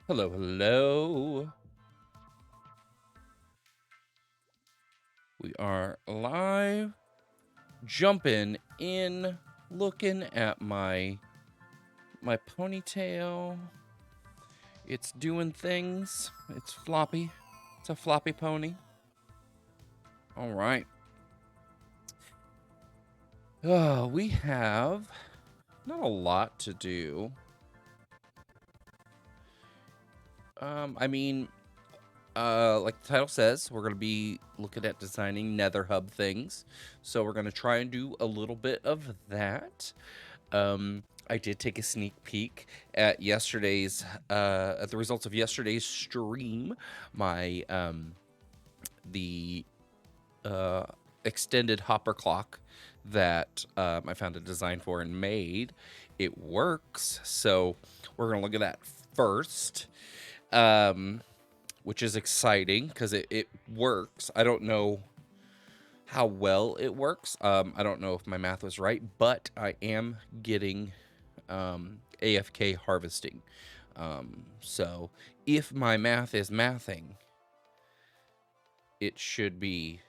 Hello, hello. We are live, jumping in, looking at my ponytail. It's doing things. It's floppy. It's a floppy pony. All right. We have not a lot to do. I mean, like the title says, we're going to be looking at designing nether hub things. So we're going to try and do a little bit of that. I did take a sneak peek at yesterday's, at the results of yesterday's stream. My, the extended hopper clock that I found a design for and made, it works. So we're going to look at that first. Which is exciting because it works. I don't know how well it works. I don't know if my math was right, but I am getting AFK harvesting. So if my math is mathing, it should be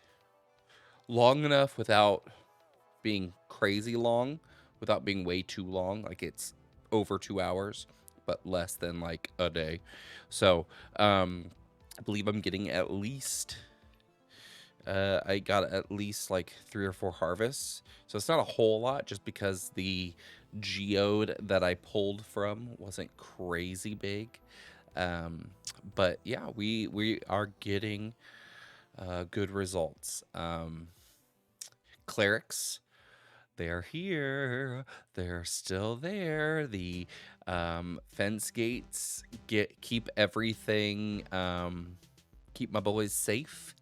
long enough without being crazy long, without being way too long. Like it's over 2 hours, but less than like a day. So I believe I'm getting at least I got at least like 3 or 4 harvests. So it's not a whole lot just because the geode that I pulled from wasn't crazy big. But yeah, we are getting good results. Clerics, they're here. They're still there. The fence gates keep everything, keep my boys safe.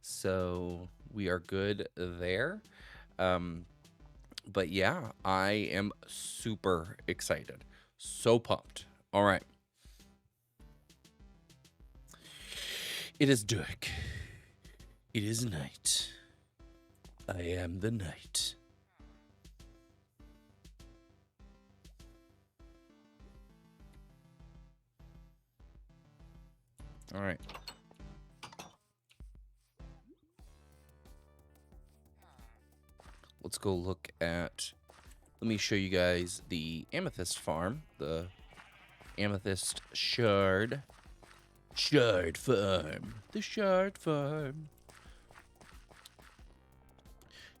So we are good there. But yeah, I am super excited. So pumped. All right. It is dark. It is night. I am the night. All right. Let's go look at, let me show you guys the amethyst farm, the amethyst shard farm, the shard farm,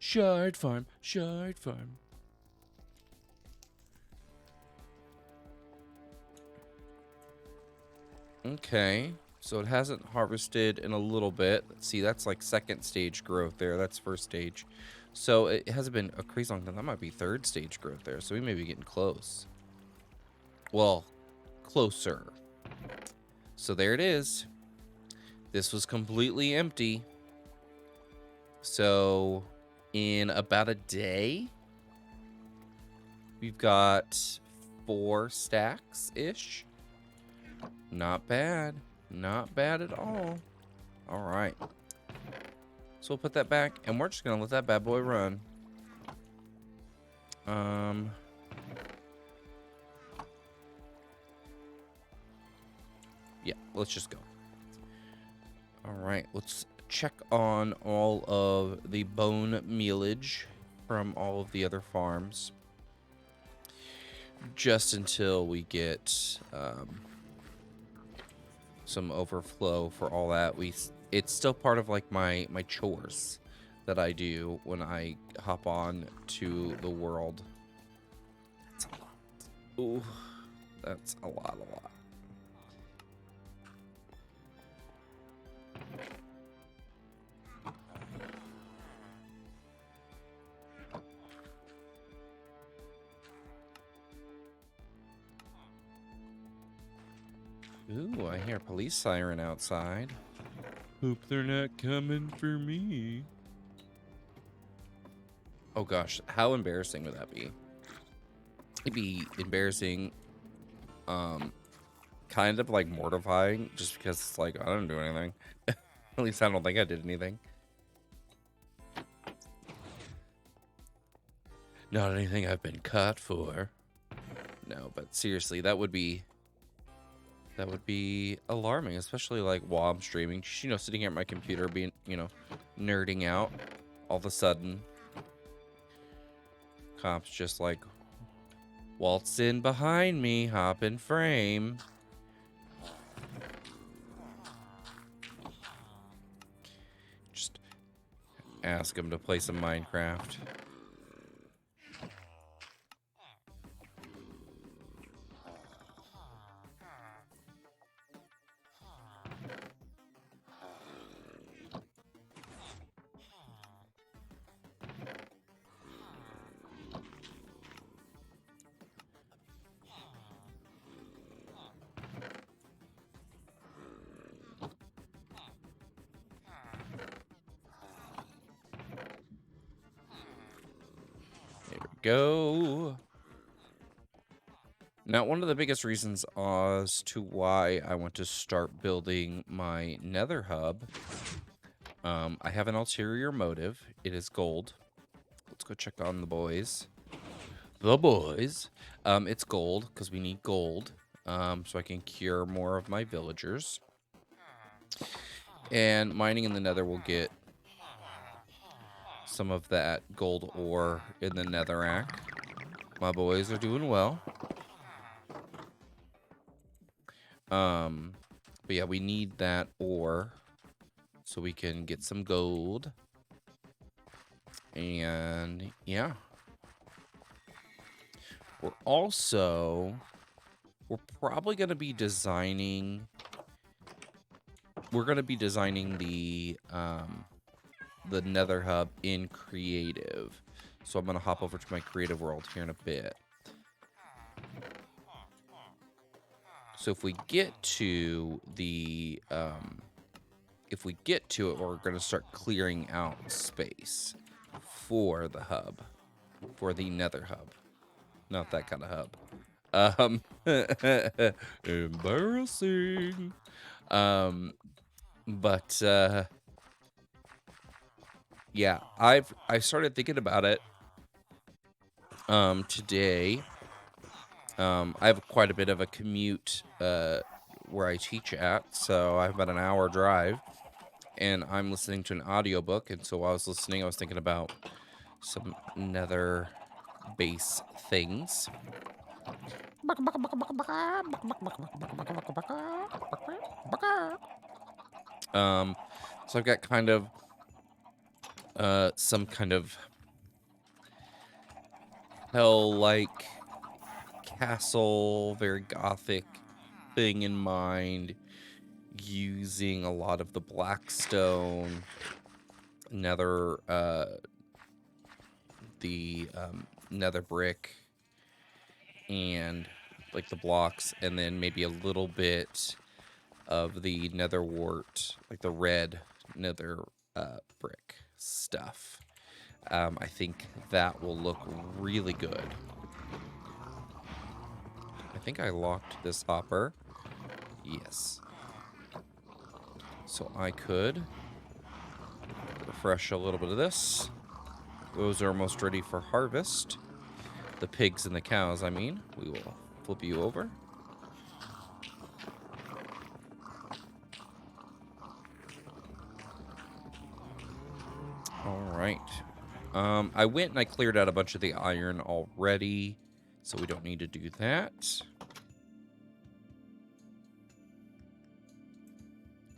shard farm. Okay, so it hasn't harvested in a little bit. Let's see, that's like second stage growth there. That's first stage. So it hasn't been a crazy long time. That might be third stage growth there. So we may be getting close. Well, closer. So there it is. This was completely empty. So in about a day, we've got 4 stacks-ish. Not bad. Not bad at all. All right. So we'll put that back, and we're just going to let that bad boy run. Yeah, let's just go. All right, let's check on all of the bone mealage from all of the other farms. Just until we get some overflow for all that. It's still part of like my chores that I do when I hop on to the world. That's a lot. Ooh, that's a lot. Ooh, I hear a police siren outside. Hope they're not coming for me. Oh gosh, how embarrassing would that be? It'd be embarrassing, kind of like mortifying, just because it's like, I didn't do anything. At least I don't think I did anything. Not anything I've been caught for. No, but seriously, that would be That would be alarming, especially like while I'm streaming. You know, sitting here at my computer being, you know, nerding out. All of a sudden, cops just like waltz in behind me, hop in frame. Just ask him to play some Minecraft. There we go. Now, one of the biggest reasons as to why I want to start building my nether hub, I have an ulterior motive. It is gold. Let's go check on the boys. The boys. It's gold, because we need gold, so I can cure more of my villagers. And mining in the nether will get some of that gold ore in the netherrack. My boys are doing well. But yeah, we need that ore so we can get some gold. And yeah. We're probably going to be designing, the nether hub in creative. So I'm going to hop over to my creative world here in a bit. So if we get to the, we're going to start clearing out space for the hub, for the nether hub. Not that kind of hub. Embarrassing. But yeah, I started thinking about it today. I have quite a bit of a commute where I teach at, so I have about an hour drive, and I'm listening to an audiobook, and so while I was listening, I was thinking about some nether base things. So I've got kind of some kind of hell-like castle, very gothic thing in mind, using a lot of the blackstone, nether, nether brick, and like the blocks, and then maybe a little bit of the nether wart, like the red nether brick stuff. I think that will look really good. I think I locked this hopper. Yes. So I could refresh a little bit of this. Those are almost ready for harvest. The pigs and the cows, I mean. We will flip you over. All right. I went and I cleared out a bunch of the iron already, so we don't need to do that.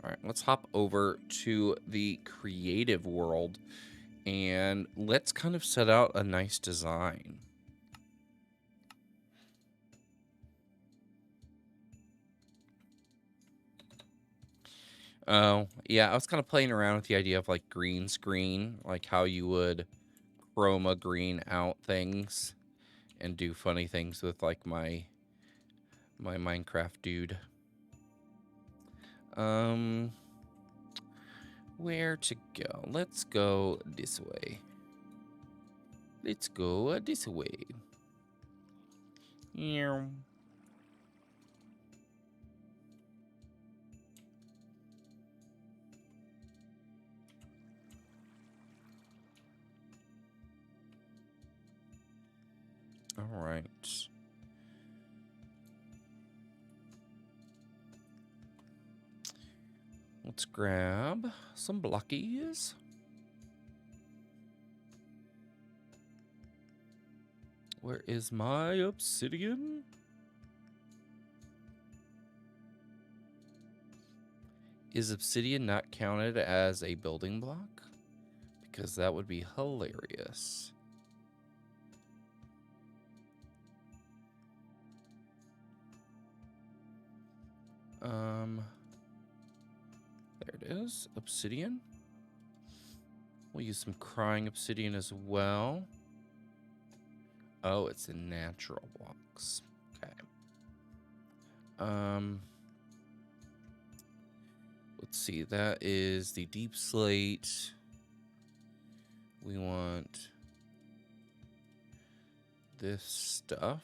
All right, let's hop over to the creative world and let's kind of set out a nice design. Oh, yeah, I was kind of playing around with the idea of like green screen, like how you would chroma green out things and do funny things with like my Minecraft dude. Where to go? Let's go this way. Let's go this way. Yeah. All right. Let's grab some blockies. Where is my obsidian? Is obsidian not counted as a building block? Because that would be hilarious. There it is, obsidian. We'll use some crying obsidian as well. Oh, it's in natural blocks. Okay. Let's see, that is the deep slate. We want this stuff.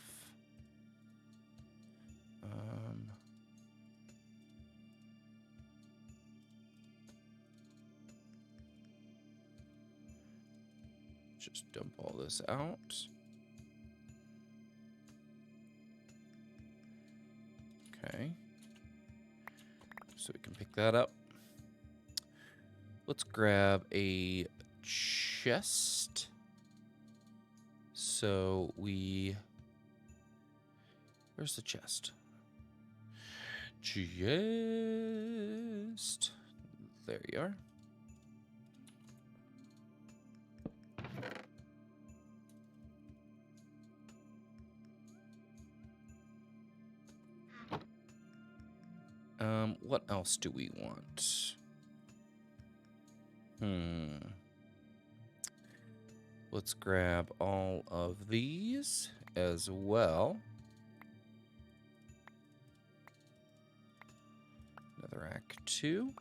Just dump all this out. Okay. So we can pick that up. Let's grab a chest. So we... Where's the chest? Chest. There you are. What else do we want? Let's grab all of these as well. Another rack 2.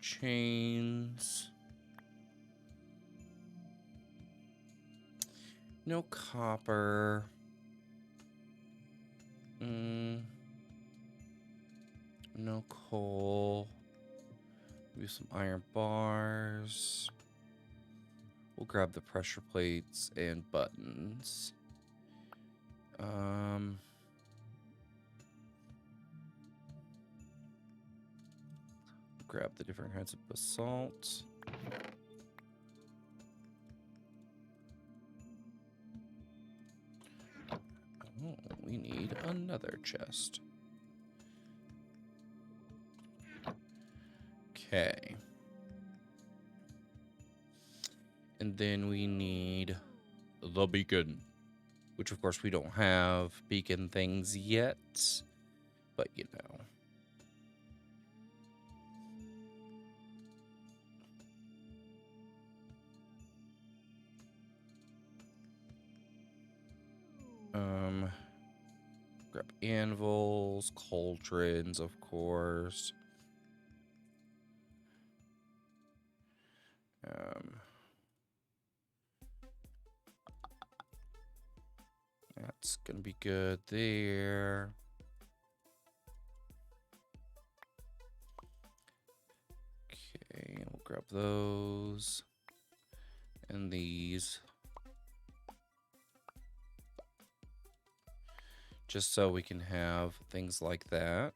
Chains. No copper. No coal. Maybe some iron bars. We'll grab the pressure plates and buttons. Grab the different kinds of basalt. Oh, we need another chest. Okay. And then we need the beacon, which of course we don't have beacon things yet, but you know. Grab anvils, cauldrons, of course. That's gonna be good there. Okay, we'll grab those and these. Just so we can have things like that.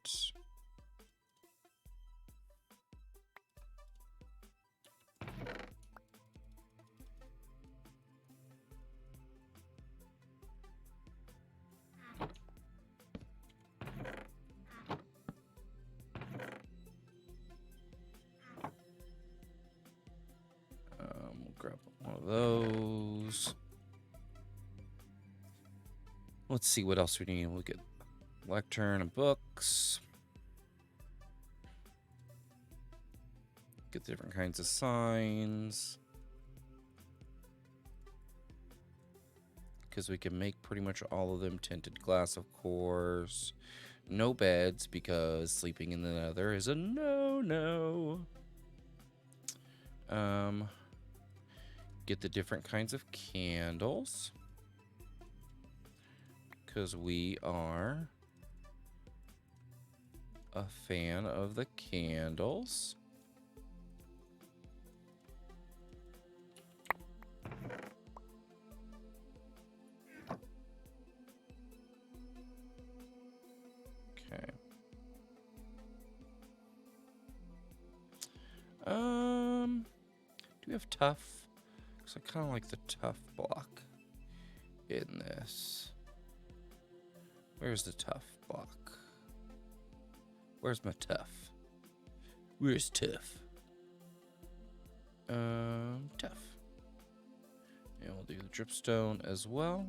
We'll grab one of those. Let's see what else we need. We'll get lectern and books. Get the different kinds of signs. Because we can make pretty much all of them. Tinted glass, of course. No beds, because sleeping in the nether is a no-no. Get the different kinds of candles. Because we are a fan of the candles. Okay. Do we have tough? Because I kind of like the tough block in this. Where's the tough block? Where's my tough? Where's tough? Tough. And we'll do the dripstone as well.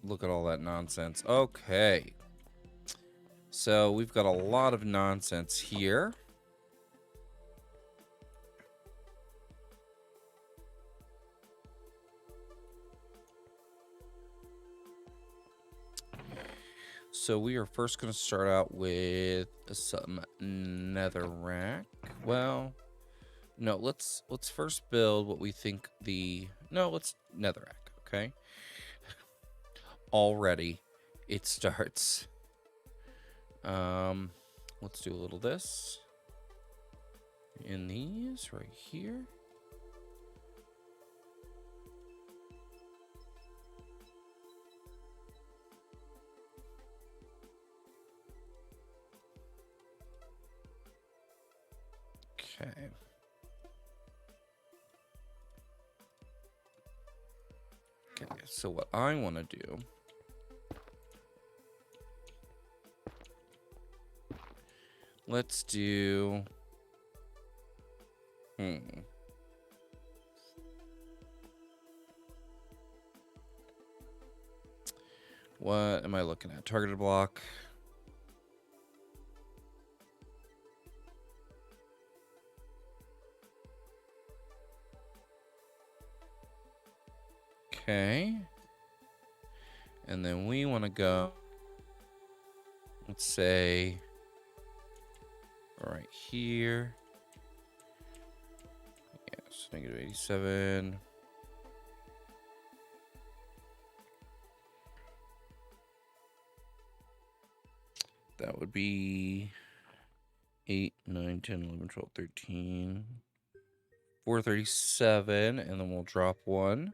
Look at all that nonsense. Okay. So we've got a lot of nonsense here. So we are first going to start out with some netherrack. Well, no, let's first build what we think let's netherrack, okay? Already it starts. Let's do a little this in these right here. Okay. Okay, so what I want to do, let's do, what am I looking at? Targeted block. Okay. And then we want to go, let's say, right here. Yes, negative 87. That would be 8, 9, 10, 11, 12, 13. 437, and then we'll drop one.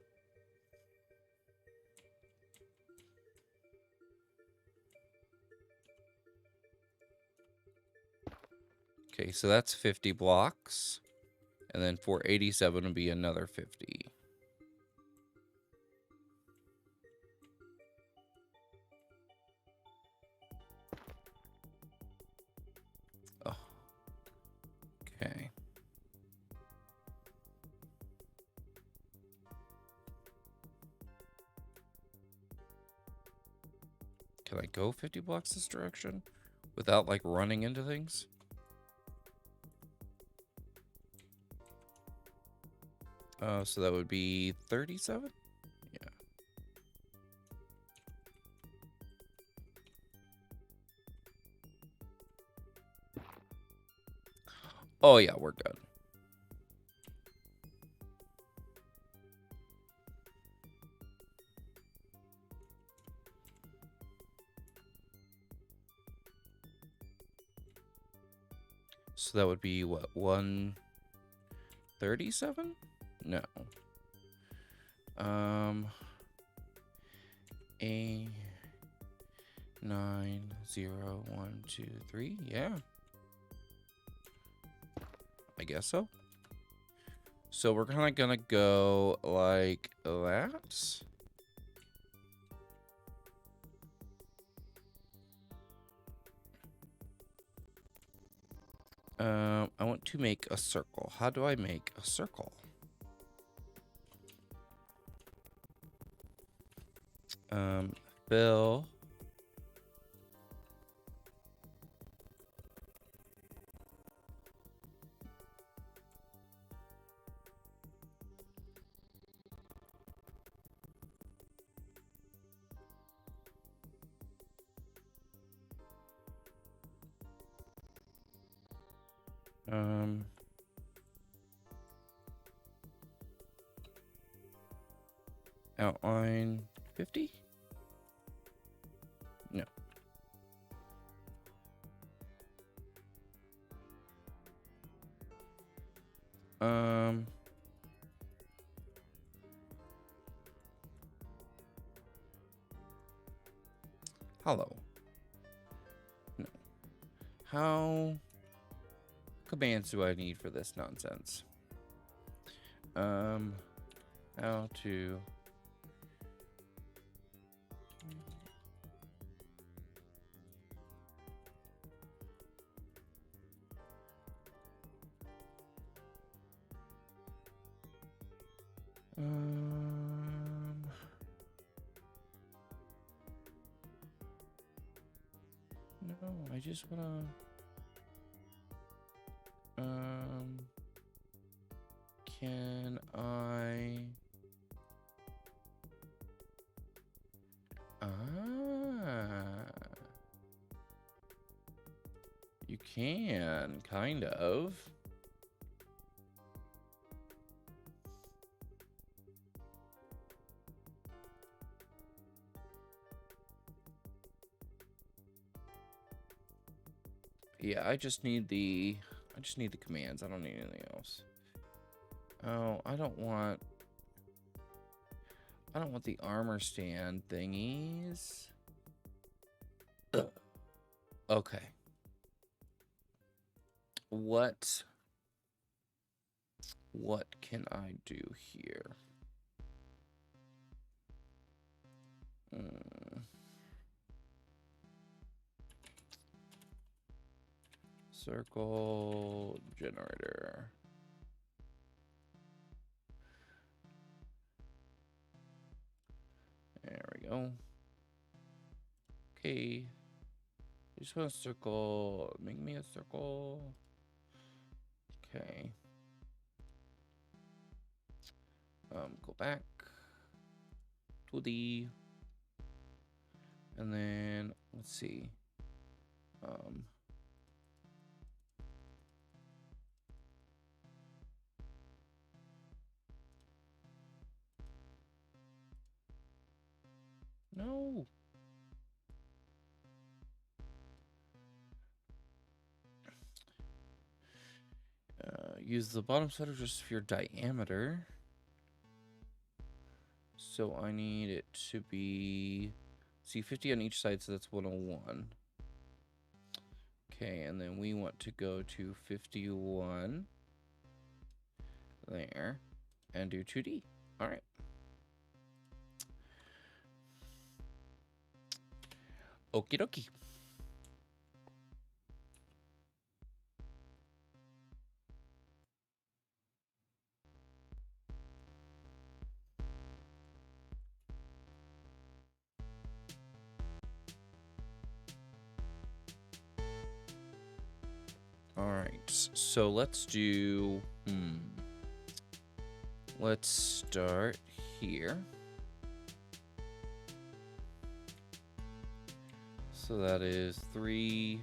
Okay, so that's 50 blocks. And then 487 would be another 50. Oh. Okay. Can I go 50 blocks this direction without, like, running into things? So that would be 37? Yeah. Oh, yeah, we're good. So that would be, what, 137? No. A 9 0 1 2 3. Yeah. I guess so. So we're kind of gonna go like that. I want to make a circle. How do I make a circle? Fill. Outline 50? No. Hello. No. How commands do I need for this nonsense? How to no, I just wanna can I you can kind of. Yeah, I just need the commands. I don't need anything else. Oh, I don't want the armor stand thingies. Ugh. Okay. What can I do here? Circle generator. There we go. Okay. I just want a circle. Make me a circle. Okay. Go back to the, and then let's see. No. Use the bottom side of your sphere diameter. So I need it to be, see, 50 on each side, so that's 101. Okay, and then we want to go to 51 there and do 2D. All right. Okie dokie. All right, so let's do, let's start here. So that is 3.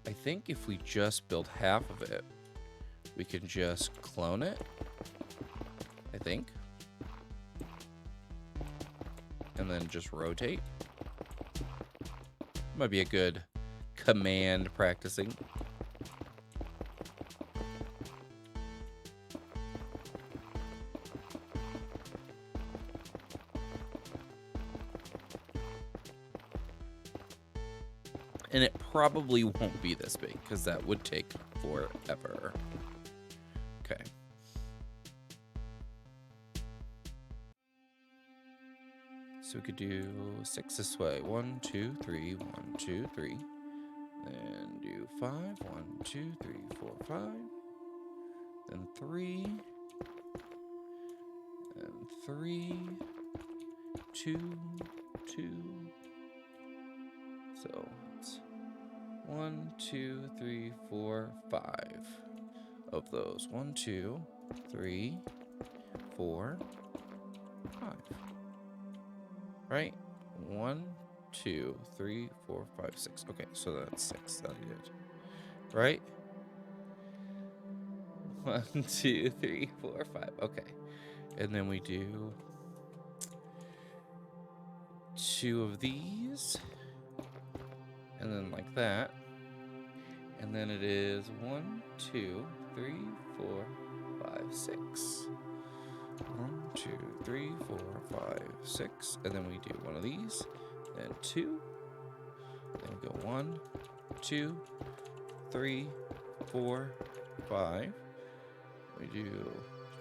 I think if we just build half of it, we can just clone it, I think. And then just rotate. Might be a good command practicing. And it probably won't be this big, because that would take forever. Okay. So we could do 6 this way. 1, 2, 3, 1, 2, 3. Then do 5. 1, 2, 3, 4, 5. Then 3. And 3. 2, 2. So it's 1, 2, 3, 4, 5 of those. 1, 2, 3, 4, 5. Right? 1, 2, 3, 4, 5, 6. Okay, so that's 6 that I did. Right? 1, 2, 3, 4, 5. Okay. And then we do 2 of these. and then like that. And then it is 1, 2, 3, 4, 5, 6. 1, 2, 3, 4, 5, 6. And then we do one of these, then 2. Then we go 1, 2, 3, 4, 5. We do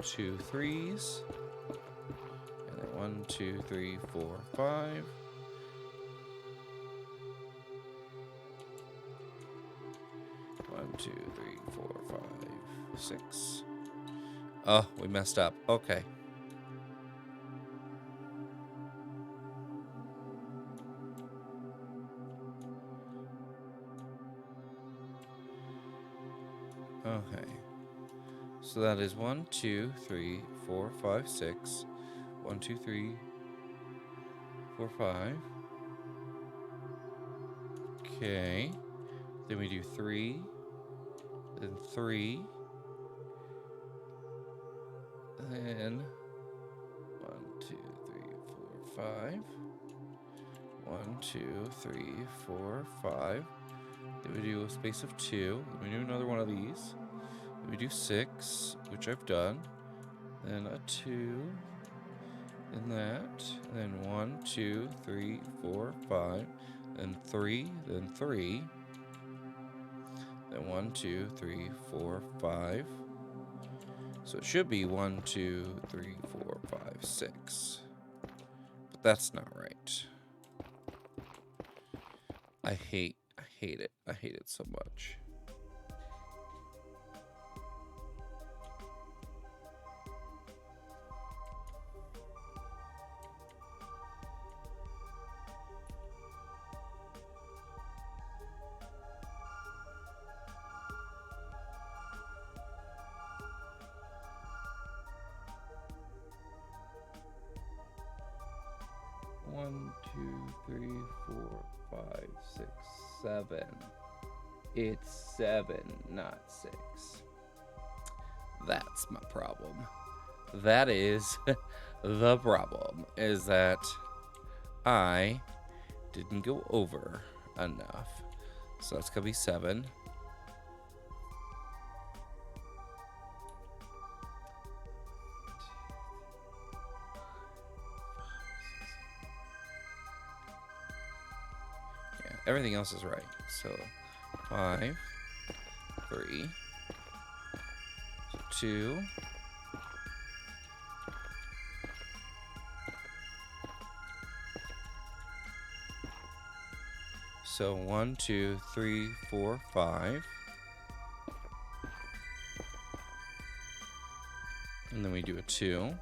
2 3s. And then 1, 2, 3, 4, 5. One, 2, 3, 4, 5, 6. Oh, we messed up. Okay. Okay. So that is 1, 2, 3, 4, 5, 6. 1, 2, 3, 4, 5. Okay. Then we do 3. Then 3. Then 1, 2, 3, 4, 5. 1, 2, 3, 4, 5. Then we do a space of 2. Then we do another one of these. Then we do 6, which I've done. Then a 2. Then that. And then 1, 2, 3, 4, 5. Then 3. Then 3. Then 1, 2, 3, 4, 5. So it should be 1, 2, 3, 4, 5, 6. But that's not right. I hate it. I hate it so much. One, 2, 3, 4, 5, 6, 7. It's 7, not 6. That's my problem. That is the problem, is that I didn't go over enough. So that's gonna be 7. Yeah, everything else is right. So 5, 3, 2. So 1, 2, 3, 4, 5. And then we do a 2.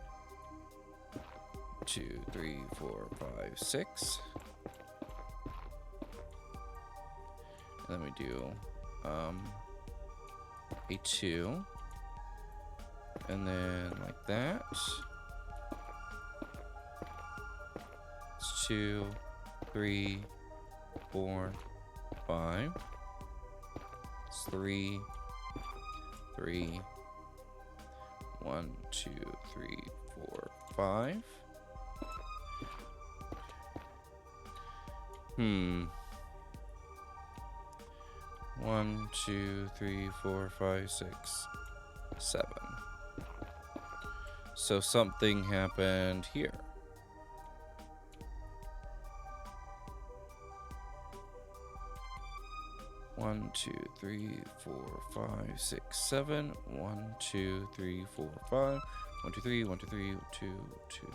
2, 3, 4, 5, 6. And then we do a 2. And then like that. It's 2, 3, 4, 5. It's 3, 3. 1, 2, 3, 4, 5. 1, 2, 3, 4, 5, 6, 7. So something happened here. One, 2, 3, 4, 5, 6, 7. 1, 2, 3, 4, 5. 1, 2, 3, 1, 2, 3, 2, 2.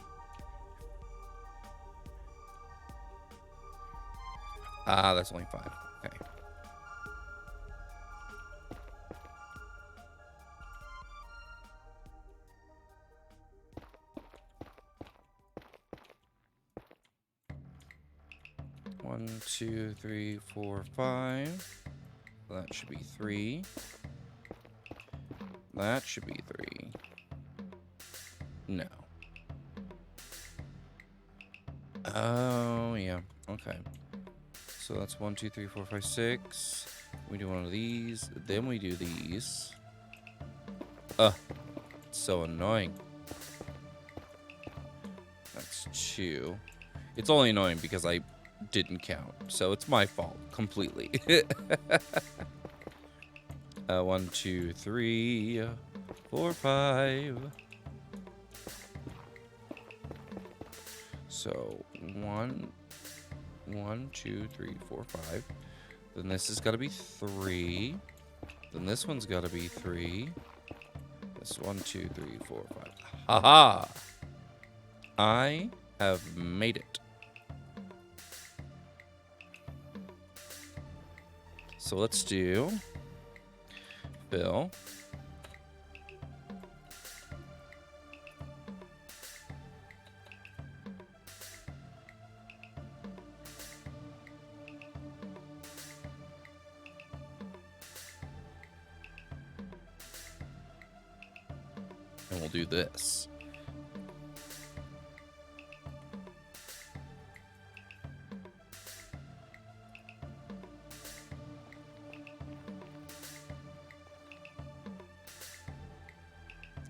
Ah, that's only 5. Okay. One, 2, 3, 4, 5. That should be 3. That should be 3. No. Oh, yeah. Okay. So that's 1, 2, 3, 4, 5, 6. We do one of these. Then we do these. It's so annoying. That's 2. It's only annoying because I didn't count. So it's my fault completely. 1, 2, 3, 4, 5. So 1, 2, 3, 4, 5. Then this has got to be 3. Then this one's got to be 3. This 1, 2, 3, 4, 5. Haha! I have made it. So let's do fill. And we'll do this.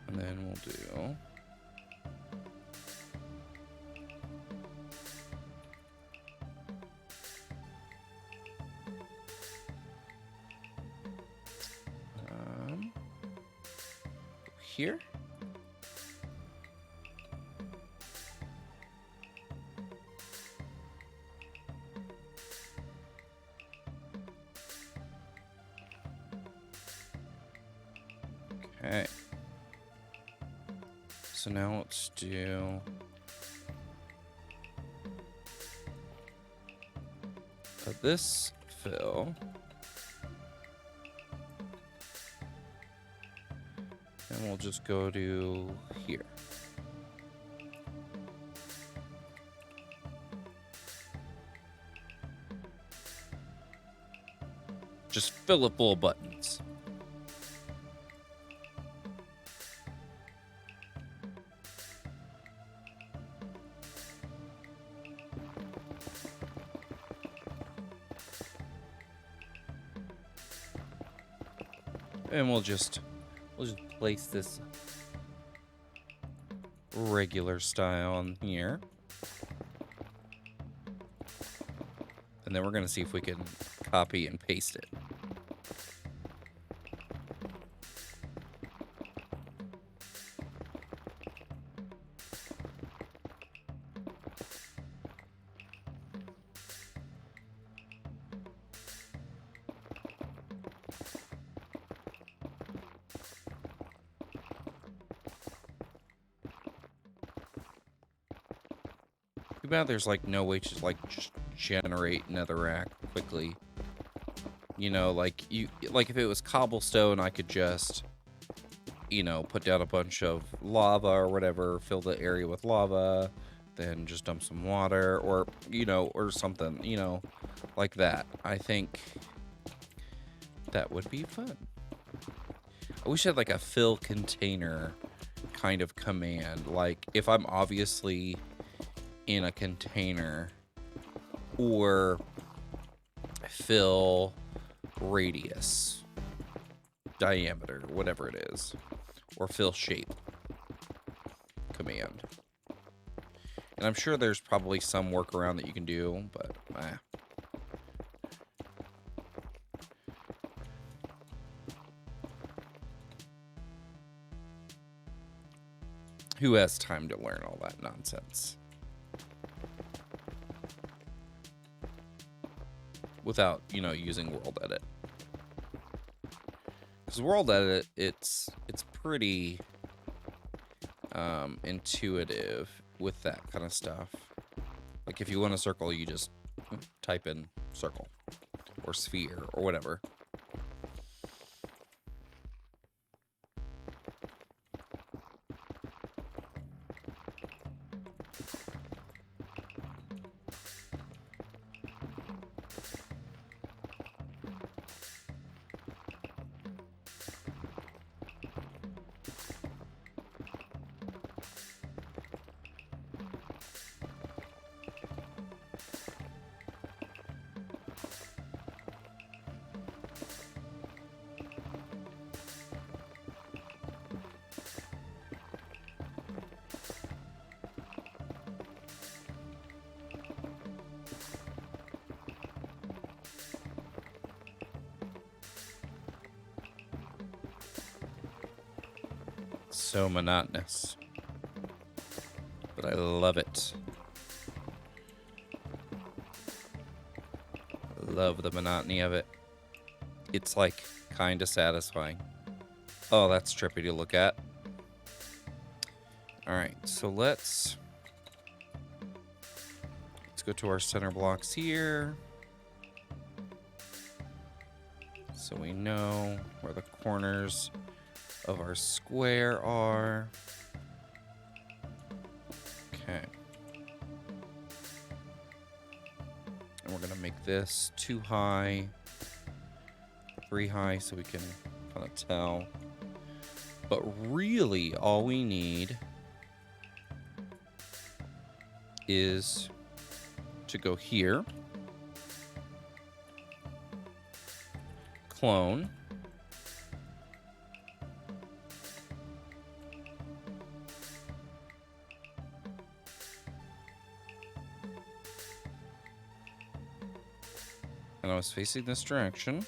And then we'll do here. Okay. So now let's do this fill. And we'll just go to here. Just fill it full of buttons. And we'll just place this regular style on here. And then we're going to see if we can copy and paste it. Too bad there's like no way to like just generate netherrack quickly. You know, like if it was cobblestone, I could just, you know, put down a bunch of lava or whatever, fill the area with lava, then just dump some water or, you know, or something, you know, like that. I think that would be fun. I wish I had like a fill container kind of command. Like if I'm obviously in a container, or fill radius, diameter, whatever it is, or fill shape command. And I'm sure there's probably some workaround that you can do, but who has time to learn all that nonsense? Without, you know, using World Edit. Because World Edit, it's pretty intuitive with that kind of stuff. Like if you want a circle, you just type in circle or sphere or whatever. so monotonous. But I love it. Love the monotony of it. It's like kind of satisfying. Oh, that's trippy to look at. All right, so let's go to our center blocks here. So we know where the corners of our square are. Okay. And we're gonna make this 2 high, 3 high, so we can kind of tell. But really, all we need is to go here, clone, and I was facing this direction.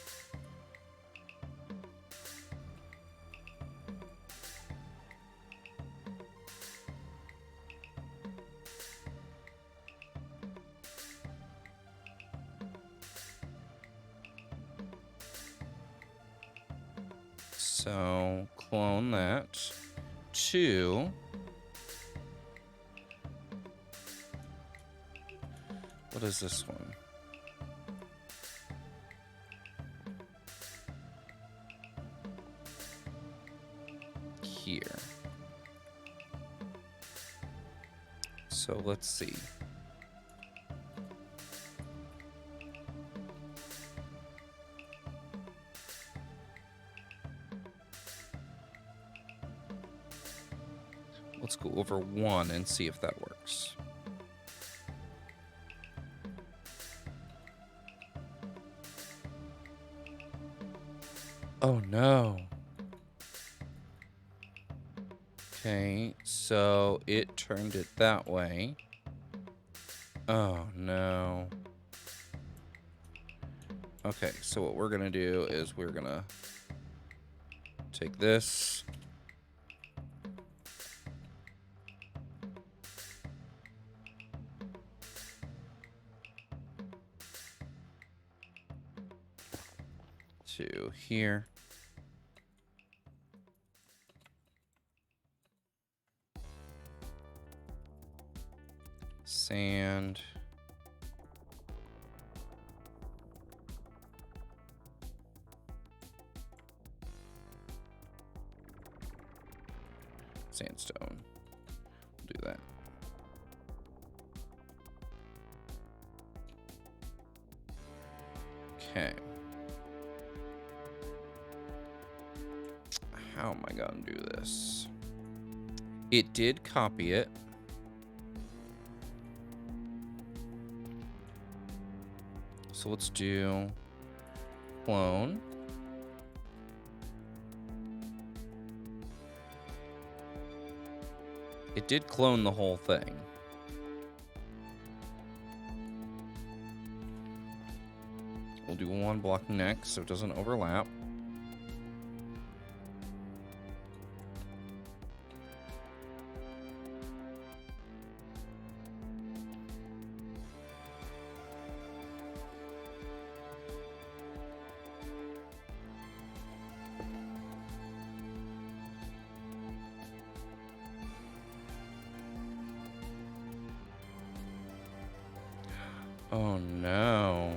So clone that to what is this one? Here. So let's see. Let's go over 1 and see if that works. Oh no. Okay, so it turned it that way. Oh no. Okay, so what we're gonna do is we're gonna take this. To here. Sand. Sandstone. We'll do that. Okay. How am I gonna do this? It did copy it. So let's do clone. It did clone the whole thing. We'll do 1 block next so it doesn't overlap. Oh no.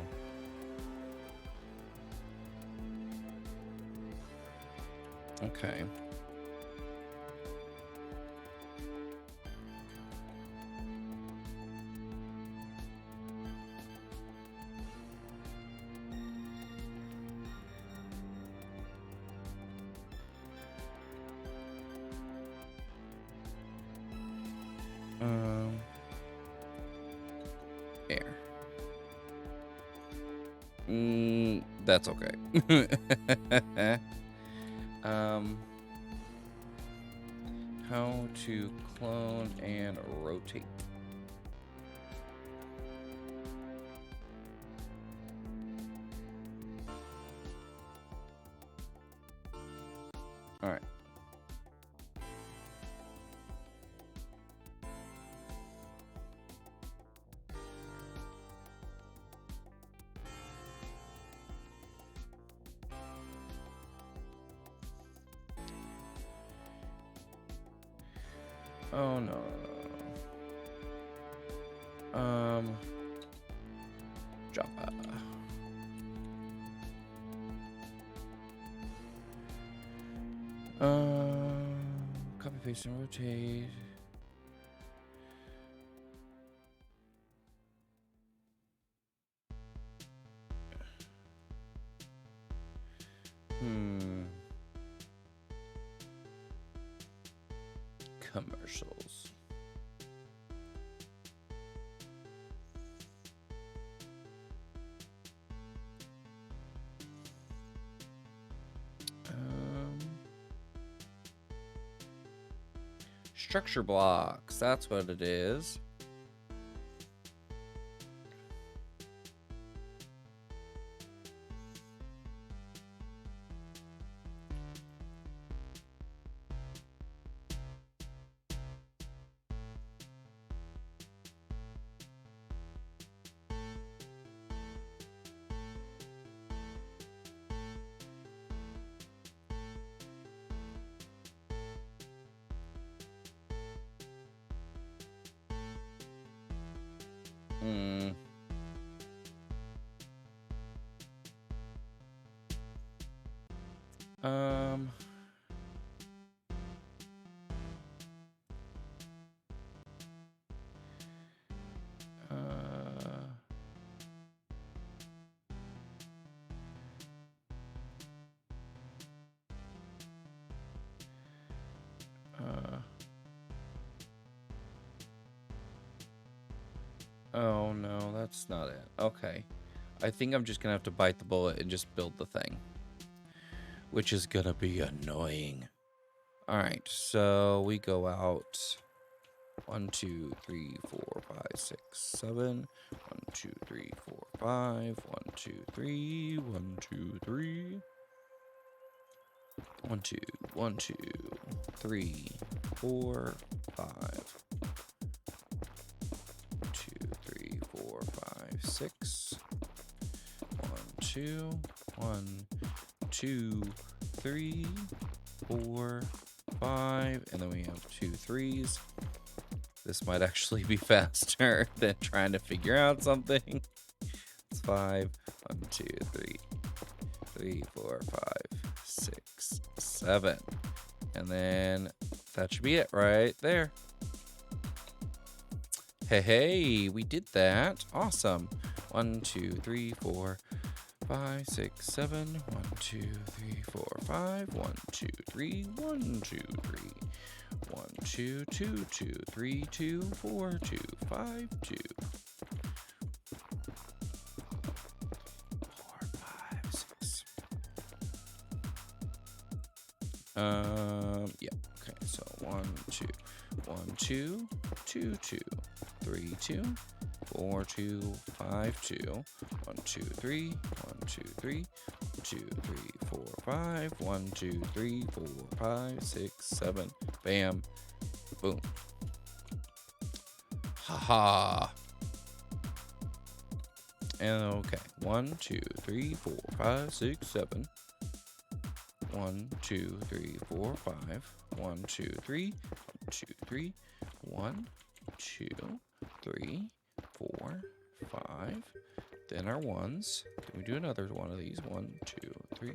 Okay. Air. That's okay. How to clone and rotate. All right. Oh, no. Java. Copy, paste, and rotate. Commercials. Structure blocks. That's what it is. Oh no, that's not it. Okay. I think I'm just gonna have to bite the bullet and just build the thing. Which is gonna be annoying. Alright, so we go out 1, 2, 3, 4, 5, 6, 7. 1, 2, 3, 4, 5. 1, 2, 3. 1, 2, 3. 1, 2, 1, 2, 3, 4, 5. 2, 3, 4, 5, 6. 1, 2, 1, 2, 3, 4, 5, and then we have 2 3s. This might actually be faster than trying to figure out something. It's 5. 1, 2, 3, 3, 4, 5, 6, 7. And then that should be it right there. Hey, we did that. Awesome. 1, 2, 3, 4, 5, 6, 7. 1, 2, 3, 4, 5. 1, 2, 3. 1, 2, 3. 1, 2, 2, 2, 3, 2, 4, 2, 5, 2. 4, 5, 6. Yeah. Okay. So 1, 2, 1, 2, 2, 2, 3, 2, 4, 2, 5, 2. 1, 2, 3. 1, 2, 3. 2, 3, 4, 5. 1, 2, 3, 4, 5, 6, 7. Bam. Boom. Haha. And okay. 1, 2, 3, 4, 5, 6, 7. 1, 2, 3, 4, 5. 1, 2, 3. 1, 2, 3. 1, 2, 3, 4, 5. Then our ones. Can we do another one of these? 1, 2, 3,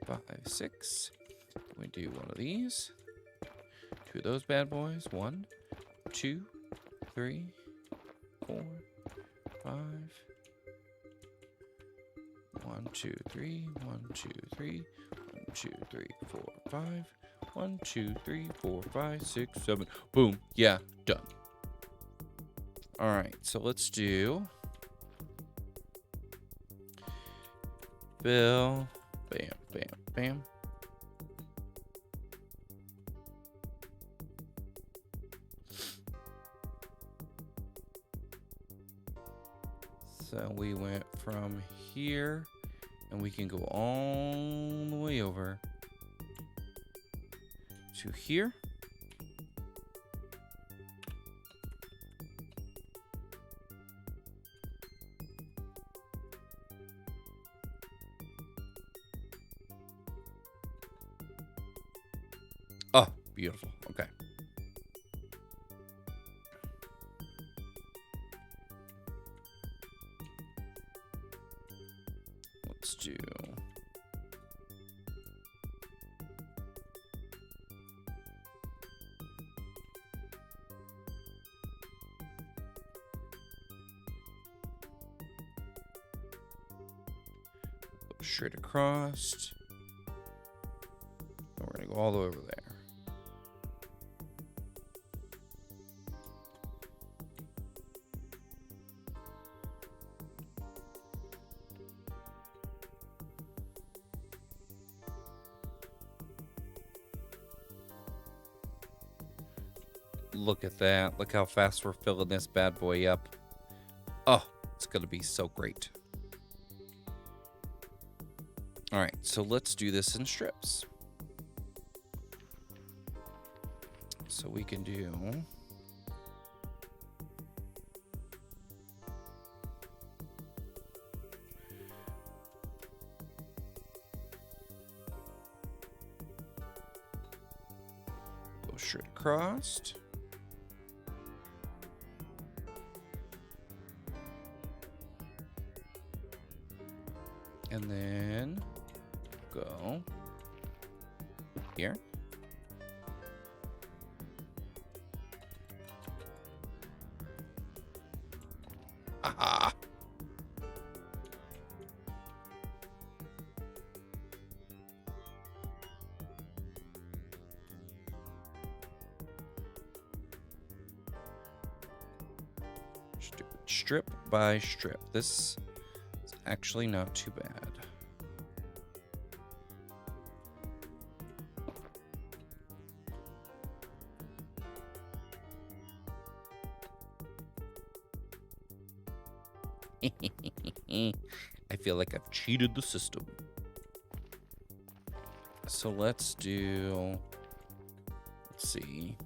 4, 5, 6. Can we do one of these? 2 of those bad boys. 1, 2, 3, 4, 5. 1, 2, 3. 1, 2, 3. 1, 2, 3, 4, 5. 1, 2, 3, 4, 5, 6, 7. Boom. Yeah, done. Alright, so let's do Bill. Bam, bam, bam. So we went from here, and we can go all the way over to here. Oh, beautiful. Okay. let's do... straight across. And we're going to go all the way over there. Look at that. Look how fast we're filling this bad boy up. Oh, it's going to be so great. All right, so let's do this in strips. So we can do... go straight across. And then go here. Aha! Strip by strip. This is actually not too bad. I feel like I've cheated the system. So let's do... let's see.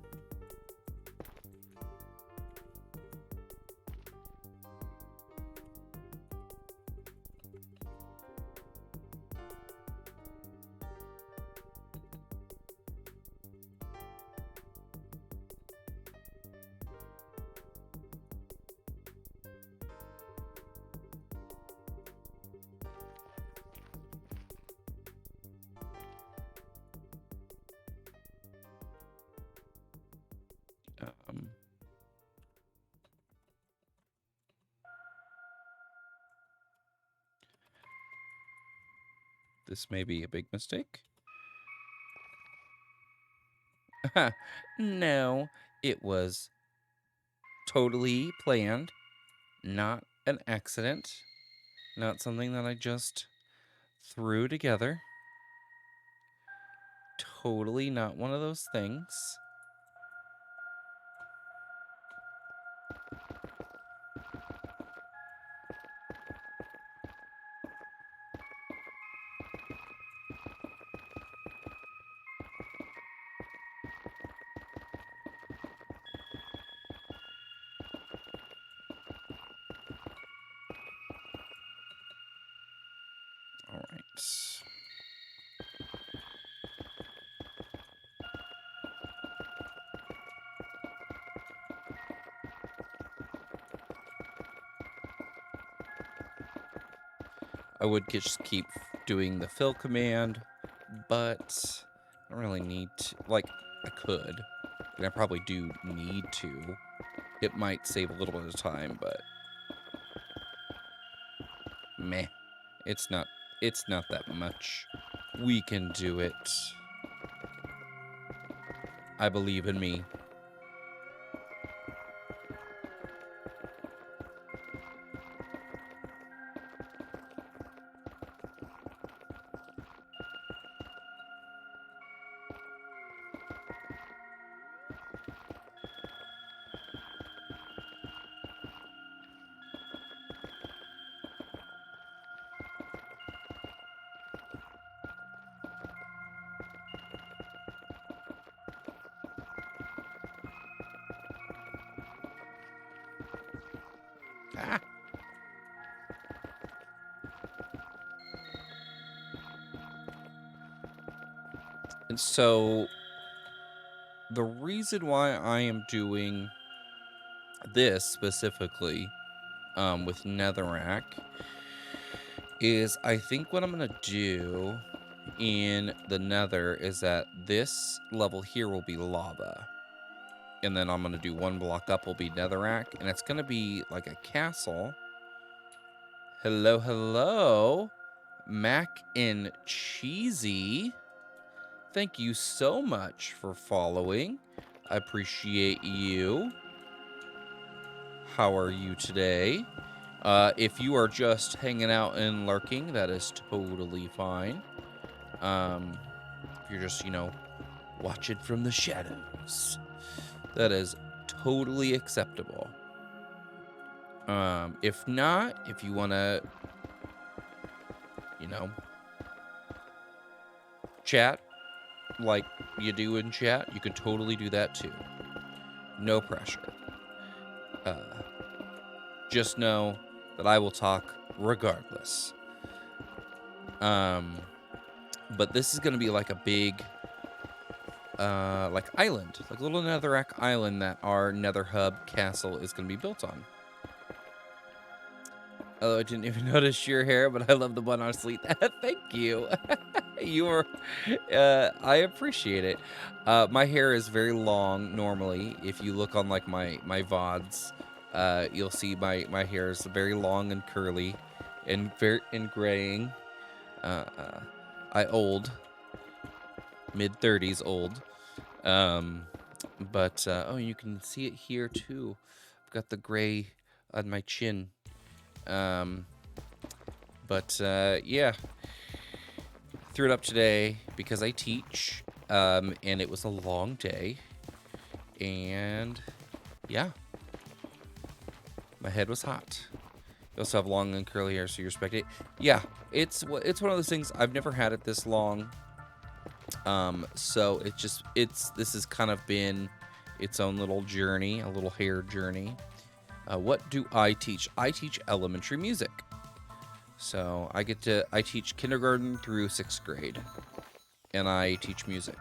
This may be a big mistake. No, it was totally planned, not an accident, not something that I just threw together. Totally not one of those things. All right. I would just keep doing the fill command, but I don't really need to. Like, I could, and I probably do need to. It might save a little bit of time, but meh. It's not that much. We can do it. I believe in me. Ah. And so the reason why I am doing this specifically with netherrack is I think what I'm going to do in the nether is that this level here will be lava. And then I'm going to do one block up will be netherrack. And it's going to be like a castle. Hello, hello. Mac and Cheesy. Thank you so much for following. I appreciate you. How are you today? If you are just hanging out and lurking, that is totally fine. If you're just, watching from the shadows, that is totally acceptable. If not, if you want to, chat like you do in chat, you can totally do that too. No pressure. Just know that I will talk regardless. But this is going to be like a big, like island, like a little netherrack island that our nether hub castle is going to be built on. Oh, I didn't even notice your hair, but I love the bun on sleeve. Thank you. I appreciate it. My hair is very long normally. If you look on like my VODs, you'll see my hair is very long and curly and graying. I old, mid-30s old. But oh, you can see it here too. I've got the gray on my chin. Yeah, threw it up today because I teach, and it was a long day, and yeah, my head was hot. You also have long and curly hair, so you respect it. Yeah, it's one of those things. I've never had it this long, so this has kind of been its own little journey, a little hair journey. What do I teach? I teach elementary music. So I teach kindergarten through 6th grade, and I teach music.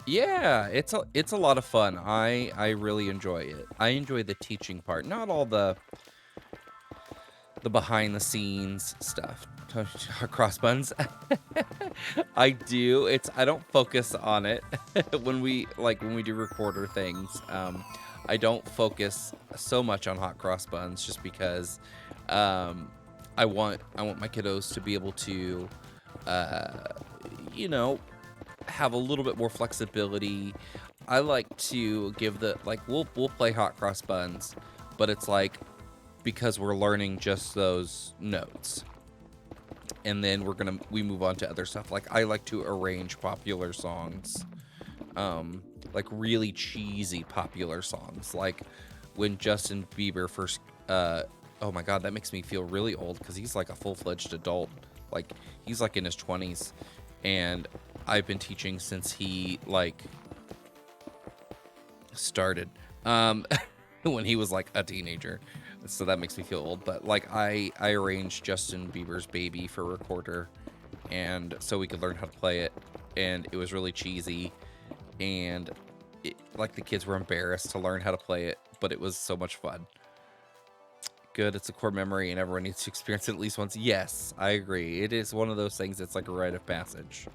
Yeah, it's a lot of fun. I really enjoy it. I enjoy the teaching part, not all the behind the scenes stuff. Cross buns. I do. I don't focus on it when we do recorder things. I don't focus so much on hot cross buns just because I want my kiddos to be able to have a little bit more flexibility. I like to give we'll play hot cross buns, but it's like because we're learning just those notes. And then we move on to other stuff. Like I like to arrange popular songs, like really cheesy popular songs. Like when Justin Bieber first, oh my God, that makes me feel really old because he's like a full-fledged adult. Like he's like in his 20s, and I've been teaching since he started, when he was like a teenager. So that makes me feel old, but like I arranged Justin Bieber's Baby for recorder, and so we could learn how to play it, and it was really cheesy, and like the kids were embarrassed to learn how to play it, but it was so much fun. Good, it's a core memory and everyone needs to experience it at least once. Yes, I agree. It is one of those things that's like a rite of passage.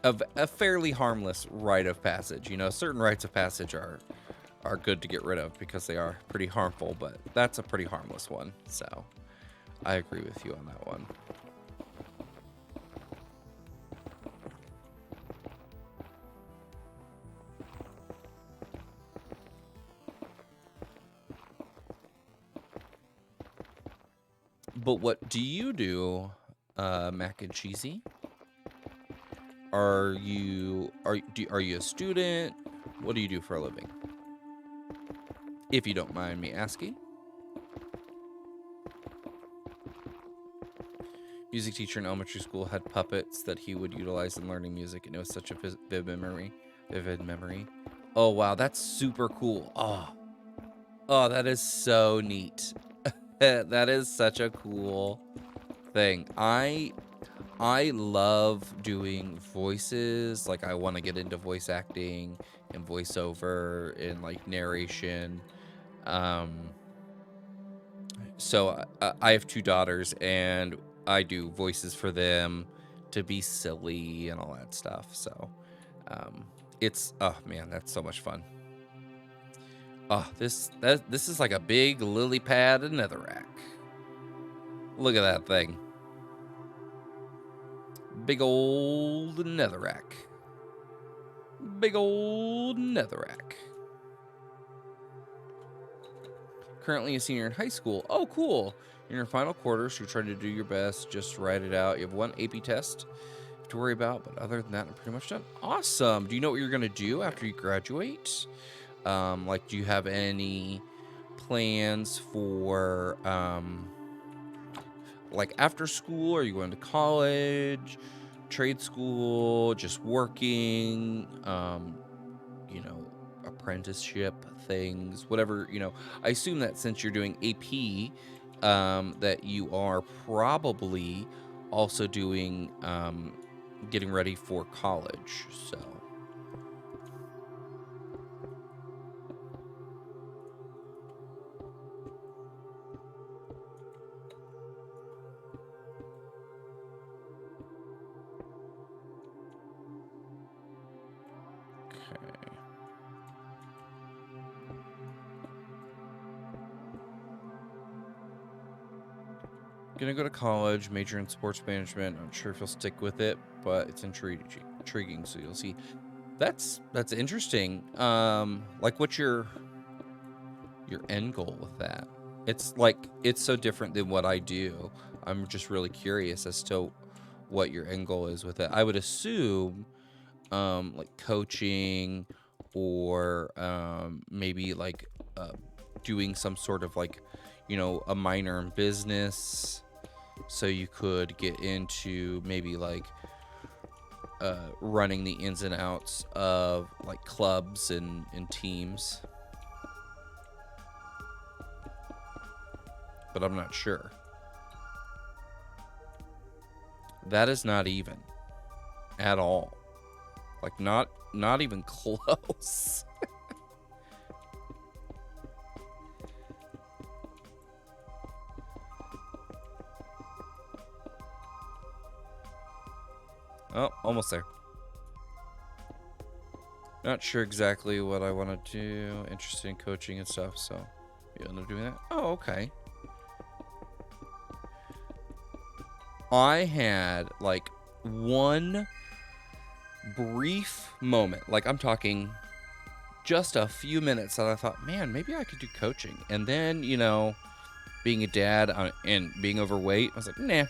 Of a fairly harmless rite of passage. Certain rites of passage are good to get rid of because they are pretty harmful, but that's a pretty harmless one. So I agree with you on that one. But what do you do, Mac and Cheesy? Are you a student? What do you do for a living? If you don't mind me asking. Music teacher in elementary school had puppets that he would utilize in learning music, and it was such a vivid memory. Oh wow, that's super cool. Oh, that is so neat. That is such a cool thing. I I love doing voices. Like, I want to get into voice acting and voiceover and like narration. Um, so I have two daughters, and I do voices for them to be silly and all that stuff. So um, it's, oh man, that's so much fun. Oh, this is like a big lily pad and netherrack. Look at that thing. Big old netherrack. Big old netherrack. Currently a senior in high school. Oh, cool. In your final quarter, so you're trying to do your best. Just write it out. You have one AP test to worry about, but other than that, I'm pretty much done. Awesome. Do you know what you're going to do after you graduate? Like, do you have any plans for, like, after school? Are you going to college, trade school, just working, you know, apprenticeship things, whatever, you know? I assume that since you're doing AP, that you are probably also doing, getting ready for college, so. Okay. Gonna go to college, major in sports management. Not sure if you'll stick with it, but it's intriguing, so you'll see. That's interesting. Like, what's your end goal with that? It's like, it's so different than what I do. I'm just really curious as to what your end goal is with it. I would assume like coaching, or maybe like doing some sort of like, you know, a minor in business, so you could get into maybe like running the ins and outs of like clubs and teams. But I'm not sure. That is not even at all. Like, not even close. Oh, almost there. Not sure exactly what I want to do. Interested in coaching and stuff, so you end up doing that. Oh, okay. I had like one brief moment, like I'm talking just a few minutes, that I thought, man, maybe I could do coaching. And then, you know, being a dad and being overweight, I was like, nah.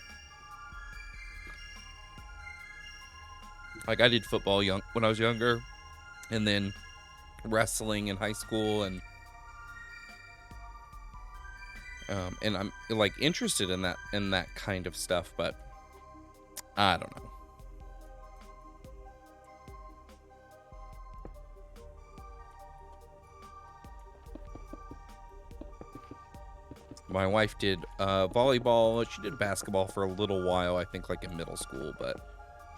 Like, I did football when I was younger, and then wrestling in high school, and I'm like interested in that kind of stuff, but I don't know. My wife did volleyball. She did basketball for a little while, I think, like in middle school, but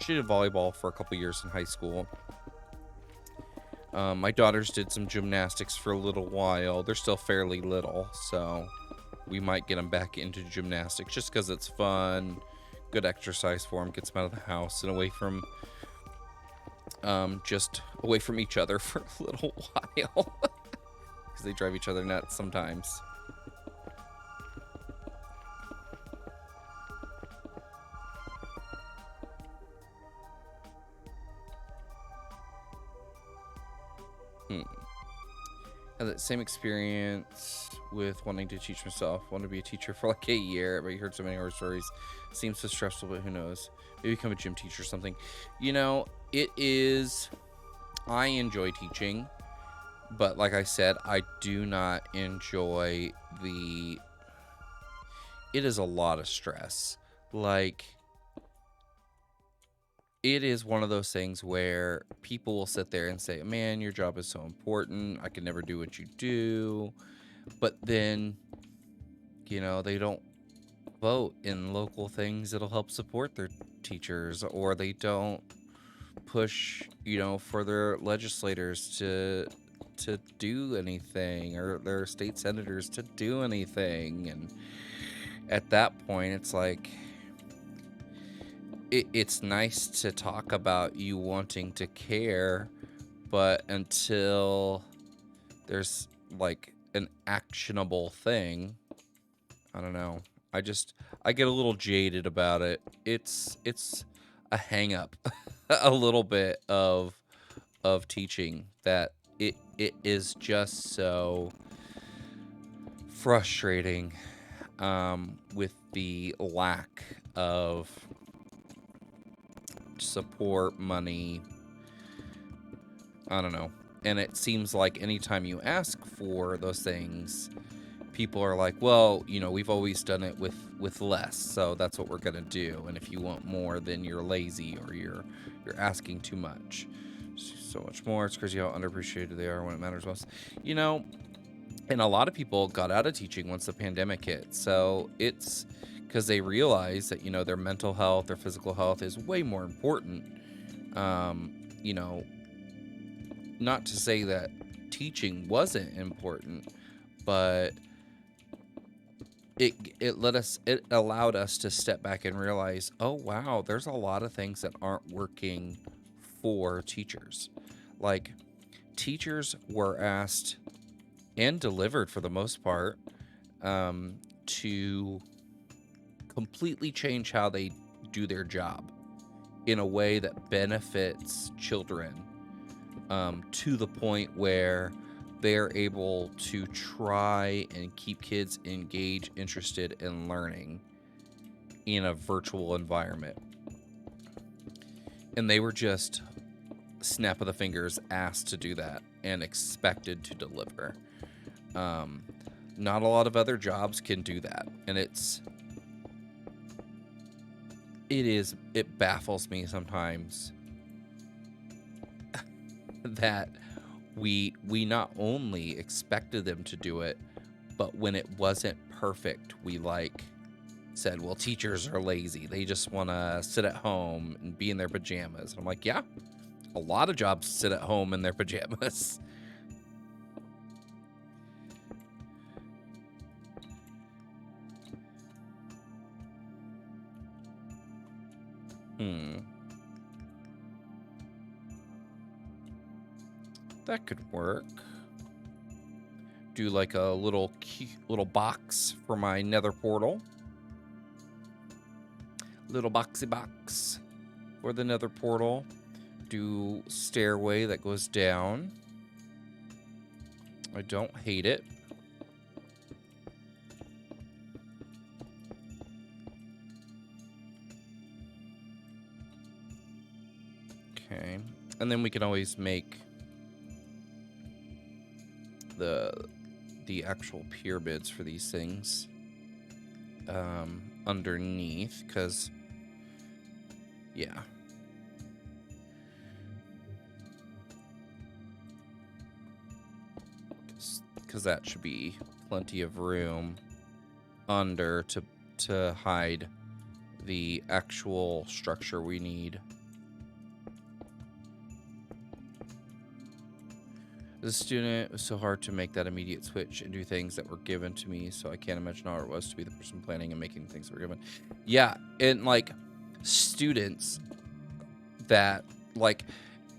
she did volleyball for a couple years in high school. My daughters did some gymnastics for a little while. They're still fairly little, so we might get them back into gymnastics just because it's fun, good exercise for them, gets them out of the house and away from just away from each other for a little while, because they drive each other nuts sometimes. Had that same experience with wanting to teach myself. Wanted to be a teacher for like a year, but you heard so many horror stories. Seems so stressful, but who knows? Maybe become a gym teacher or something. You know, it is. I enjoy teaching, but like I said, I do not enjoy the. It is a lot of stress. Like, it is one of those things where people will sit there and say, man, your job is so important. I can never do what you do. But then, you know, they don't vote in local things that'll help support their teachers, or they don't push, for their legislators to do anything, or their state senators to do anything. And at that point, it's like, it's nice to talk about you wanting to care, but until there's like an actionable thing, I don't know. I get a little jaded about it. It's a hang up a little bit of teaching, that it is just so frustrating, with the lack of support, money. I don't know. And it seems like anytime you ask for those things, people are like, well, we've always done it with less, so that's what we're gonna do. And if you want more, then you're lazy, or you're asking too much. So much more. It's crazy how underappreciated they are when it matters most. And a lot of people got out of teaching once the pandemic hit. So it's because they realized that, their mental health, their physical health is way more important. Not to say that teaching wasn't important, but it allowed us to step back and realize, oh wow, there's a lot of things that aren't working for teachers. Like, teachers were asked and delivered, for the most part, to completely change how they do their job in a way that benefits children, to the point where they're able to try and keep kids engaged, interested in learning in a virtual environment. And they were just, snap of the fingers, asked to do that and expected to deliver. Not a lot of other jobs can do that. And it baffles me sometimes that we not only expected them to do it, but when it wasn't perfect, we said, well, teachers are lazy. They just want to sit at home and be in their pajamas. And I'm like, yeah, a lot of jobs sit at home in their pajamas. That could work. Do like a little box for my nether portal. Little boxy box for the nether portal. Do stairway that goes down. I don't hate it. Okay. And then we can always make the actual pyramids for these things underneath, because yeah, because that should be plenty of room under to hide the actual structure we need. As a student, it was so hard to make that immediate switch and do things that were given to me, so I can't imagine how it was to be the person planning and making things that were given. Yeah, and students that,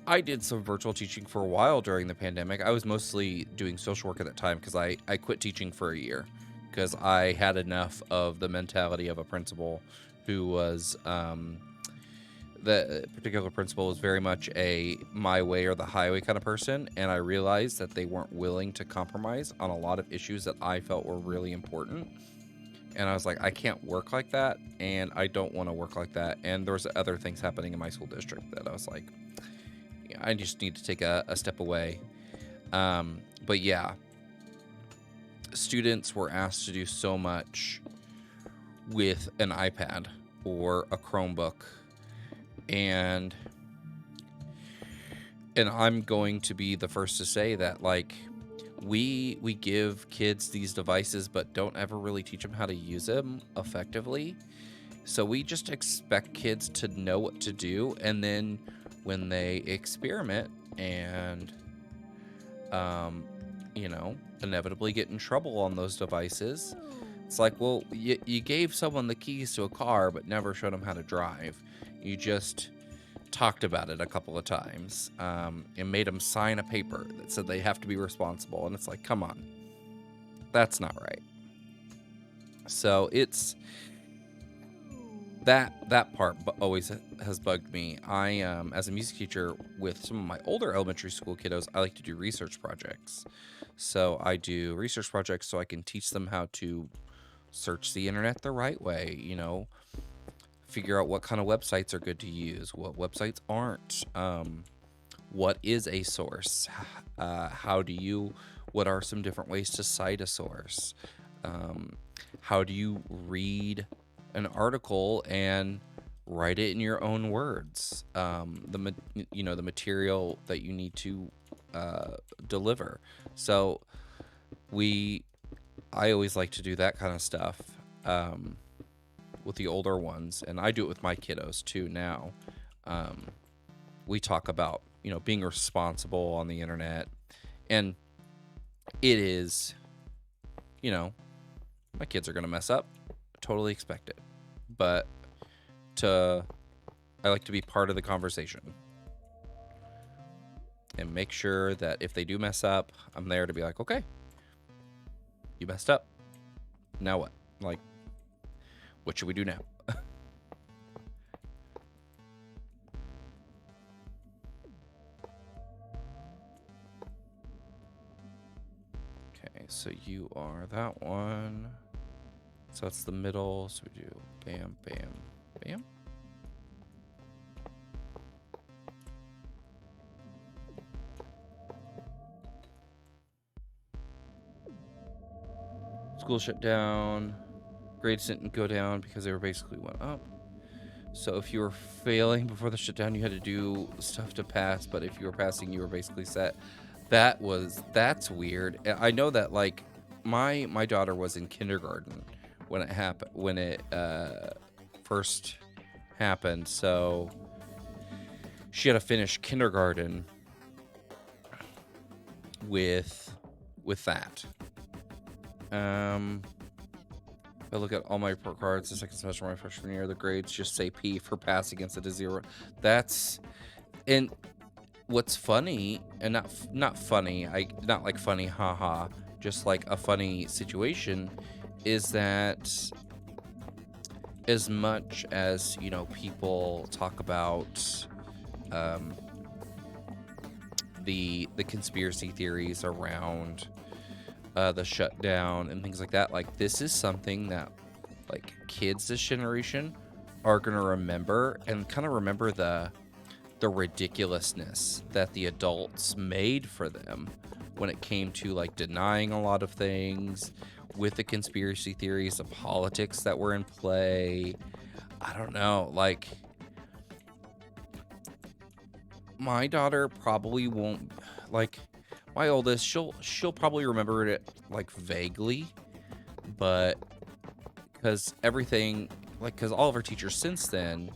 I did some virtual teaching for a while during the pandemic. I was mostly doing social work at that time because I quit teaching for a year because I had enough of the mentality of a principal who was, the particular principal was very much a my way or the highway kind of person, and I realized that they weren't willing to compromise on a lot of issues that I felt were really important. And I was like, I can't work like that, and I don't want to work like that. And there was other things happening in my school district that I was like, yeah, I just need to take a step away. But yeah, students were asked to do so much with an iPad or a Chromebook. And I'm going to be the first to say that, we give kids these devices but don't ever really teach them how to use them effectively. So we just expect kids to know what to do, and then when they experiment and you know, inevitably get in trouble on those devices, it's like, well, you gave someone the keys to a car but never showed them how to drive. You just talked about it a couple of times, and made them sign a paper that said they have to be responsible, and it's like, come on, that's not right. So it's that part always has bugged me. I as a music teacher with some of my older elementary school kiddos, I like to do research projects. So I do research projects so I can teach them how to search the internet the right way, you know, figure out what kind of websites are good to use, what websites aren't, what is a source, what are some different ways to cite a source, how do you read an article and write it in your own words, the material that you need to deliver. So I always like to do that kind of stuff with the older ones, and I do it with my kiddos too now. We talk about, you know, being responsible on the internet, and it is, you know, my kids are gonna mess up, totally expect it, but I like to be part of the conversation and make sure that if they do mess up, I'm there to be like, okay, you messed up, now what? Like, what should we do now? Okay, so you are that one. So that's the middle. So we do bam, bam, bam. School shut down. Grades didn't go down because they were basically went up. So if you were failing before the shutdown, you had to do stuff to pass. But if you were passing, you were basically set. That's weird. I know that, like, my daughter was in kindergarten when it happened, when it first happened. So she had to finish kindergarten with that. I look at all my report cards the second semester of my freshman year, the grades just say P for passing instead of 0. And what's funny, and not funny, not like funny, haha, just like a funny situation, is that as much as, you know, people talk about the conspiracy theories around the shutdown and things like that, like, this is something that, like, kids this generation are gonna remember, and kind of remember the ridiculousness that the adults made for them when it came to, like, denying a lot of things, with the conspiracy theories, the politics that were in play. I don't know, like, my daughter probably won't, like, my oldest, she'll probably remember it, like, vaguely, but because everything, like, because all of our teachers since then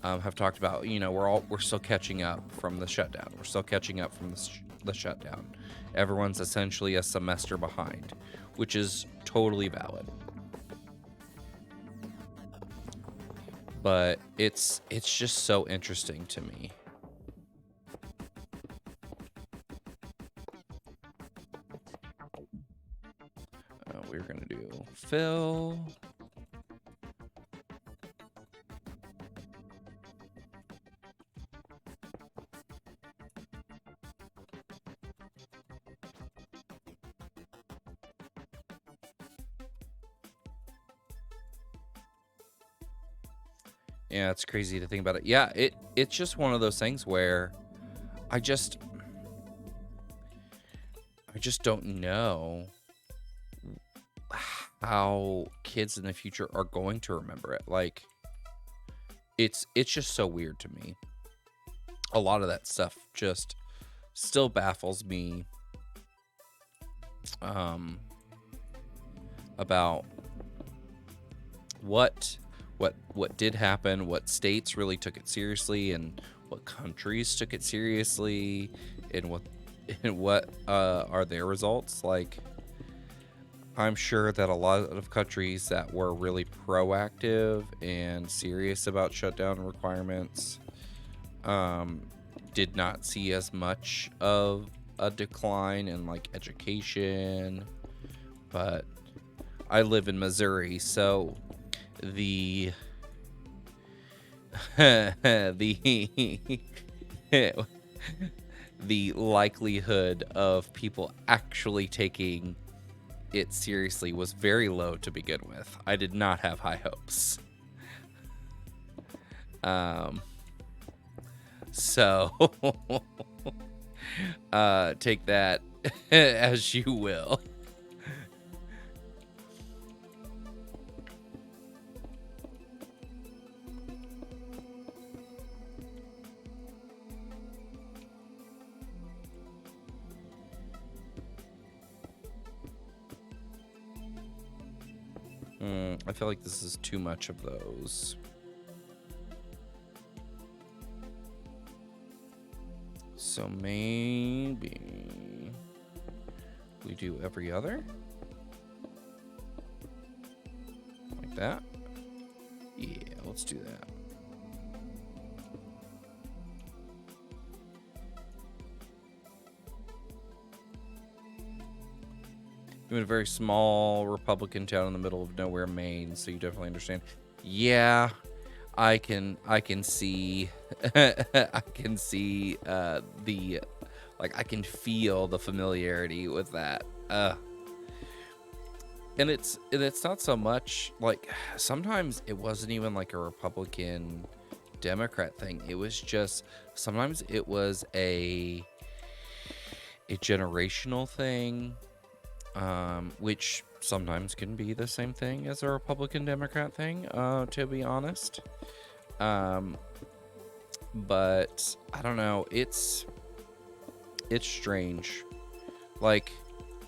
have talked about, you know, we're still catching up from the shutdown. We're still catching up from the shutdown. Everyone's essentially a semester behind, which is totally valid. But it's just so interesting to me. We're gonna do fill. Yeah, it's crazy to think about it. Yeah, it's just one of those things where I just don't know how kids in the future are going to remember it. Like, it's just so weird to me. A lot of that stuff just still baffles me um, about what did happen, what states really took it seriously, and what countries took it seriously, and what are their results. Like, I'm sure that a lot of countries that were really proactive and serious about shutdown requirements did not see as much of a decline in like education. But I live in Missouri, so the the the likelihood of people actually taking it seriously was very low to begin with. I did not have high hopes. So take that as you will. I feel like this is too much of those. So maybe we do every other? Like that? Yeah, let's do that. I'm in a very small Republican town in the middle of nowhere, Maine, so you definitely understand. Yeah, I can see I can see the like I can feel the familiarity with that. And it's not so much like sometimes it wasn't even like a Republican Democrat thing. It was just sometimes it was a generational thing. Which sometimes can be the same thing as a Republican Democrat thing, to be honest. But I don't know, it's strange. Like,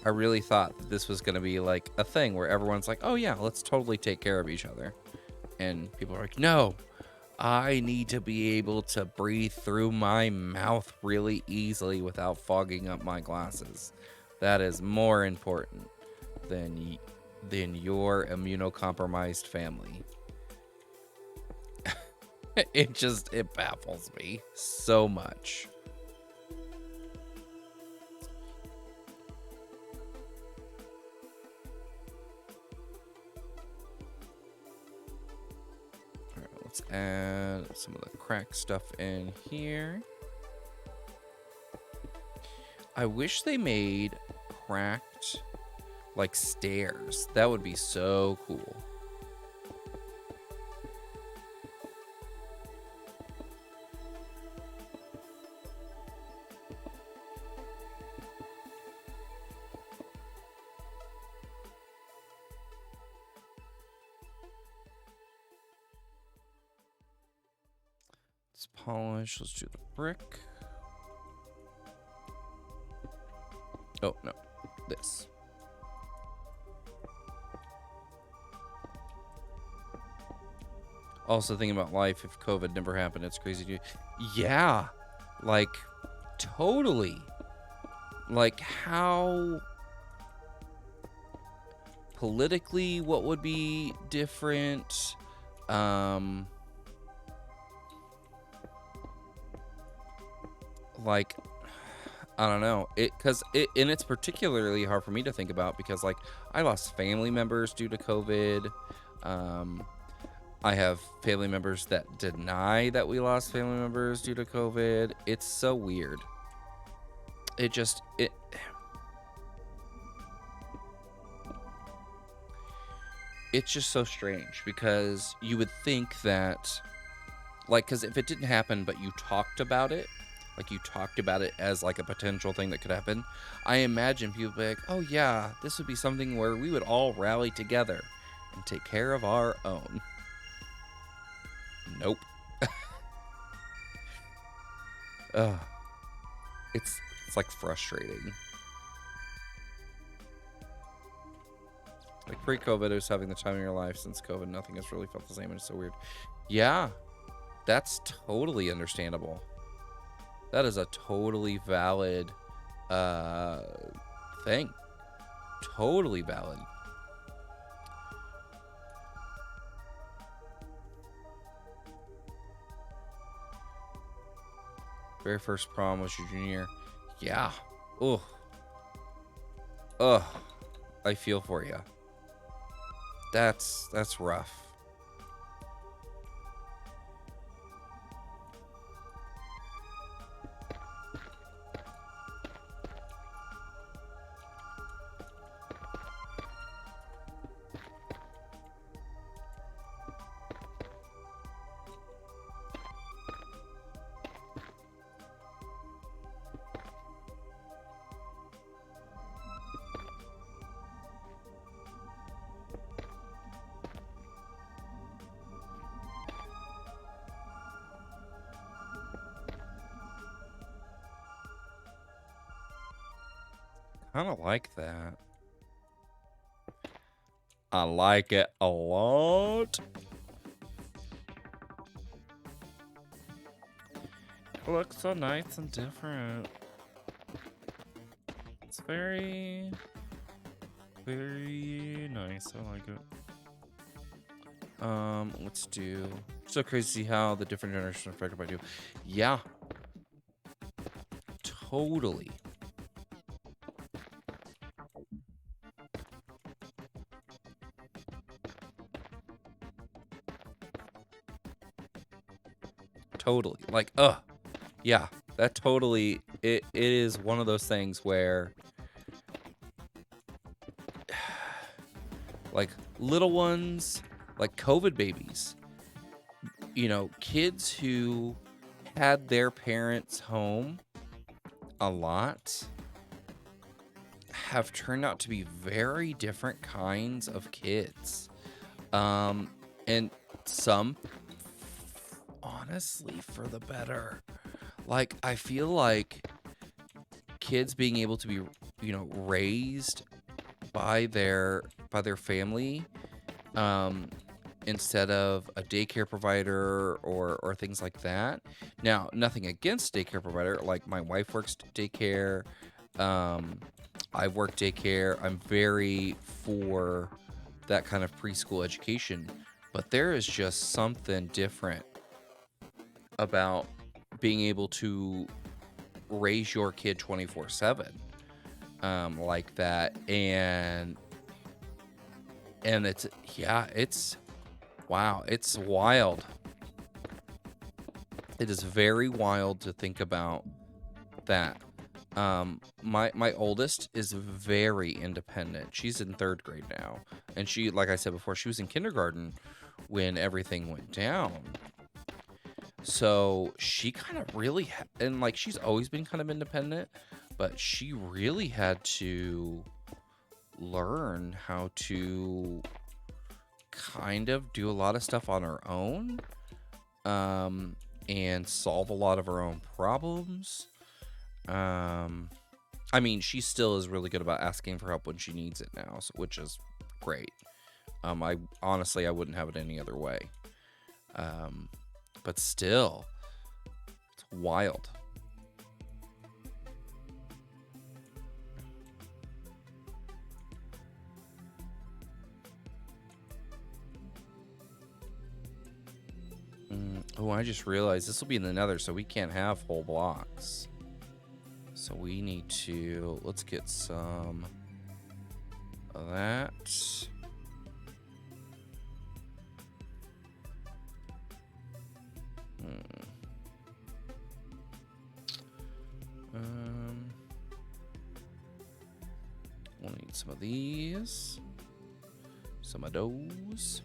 I really thought that this was going to be like a thing where everyone's like, oh yeah, let's totally take care of each other. And people are like, no, I need to be able to breathe through my mouth really easily without fogging up my glasses. That is more important than your immunocompromised family. It baffles me so much. All right, let's add some of the crack stuff in here. I wish they made cracked like stairs. That would be so cool. Let's polish. Let's do the brick. Oh, no. This. Also thinking about life if COVID never happened, it's crazy to... Yeah. Like, totally. Like, how... Politically, what would be different? Like... I don't know. And it's particularly hard for me to think about because, like, I lost family members due to COVID. I have family members that deny that we lost family members due to COVID. It's so weird. It's just so strange because you would think that, like, because if it didn't happen but you talked about it, like you talked about it as like a potential thing that could happen, I imagine people would be like, oh yeah, this would be something where we would all rally together and take care of our own. Nope. It's like frustrating. Like pre-COVID, it was having the time of your life. Since COVID, nothing has really felt the same, and it's so weird. Yeah, that's totally understandable. That is a totally valid thing. Totally valid. Very first prom was your junior year. Yeah. Ugh. Ugh. I feel for you. That's rough. Kind of like that. I like it a lot. It looks so nice and different. It's very, very nice. I like it. Let's do. So crazy to see how the different generations are affected by you. Yeah. Totally. Totally. Like, yeah, that totally, it is one of those things where, like, little ones, like COVID babies, you know, kids who had their parents home a lot have turned out to be very different kinds of kids. And some, honestly, for the better. Like, I feel like kids being able to be, you know, raised by their family, instead of a daycare provider or things like that. Now, nothing against daycare provider. Like, my wife works daycare. I've worked daycare. I'm very for that kind of preschool education. But there is just something different about being able to raise your kid 24/7 like that. And it's, yeah, it's, wow, it's wild. It is very wild to think about that. My oldest is very independent. She's in 3rd grade now, and she, like I said before, she was in kindergarten when everything went down. So she kind of really and like, she's always been kind of independent, but she really had to learn how to kind of do a lot of stuff on her own, and solve a lot of her own problems. I mean, she still is really good about asking for help when she needs it now, so, which is great. I honestly, I wouldn't have it any other way. But still, it's wild. Oh, I just realized this will be in the nether, so we can't have whole blocks. So we need to, let's get some of that. We'll need some of these, some of those.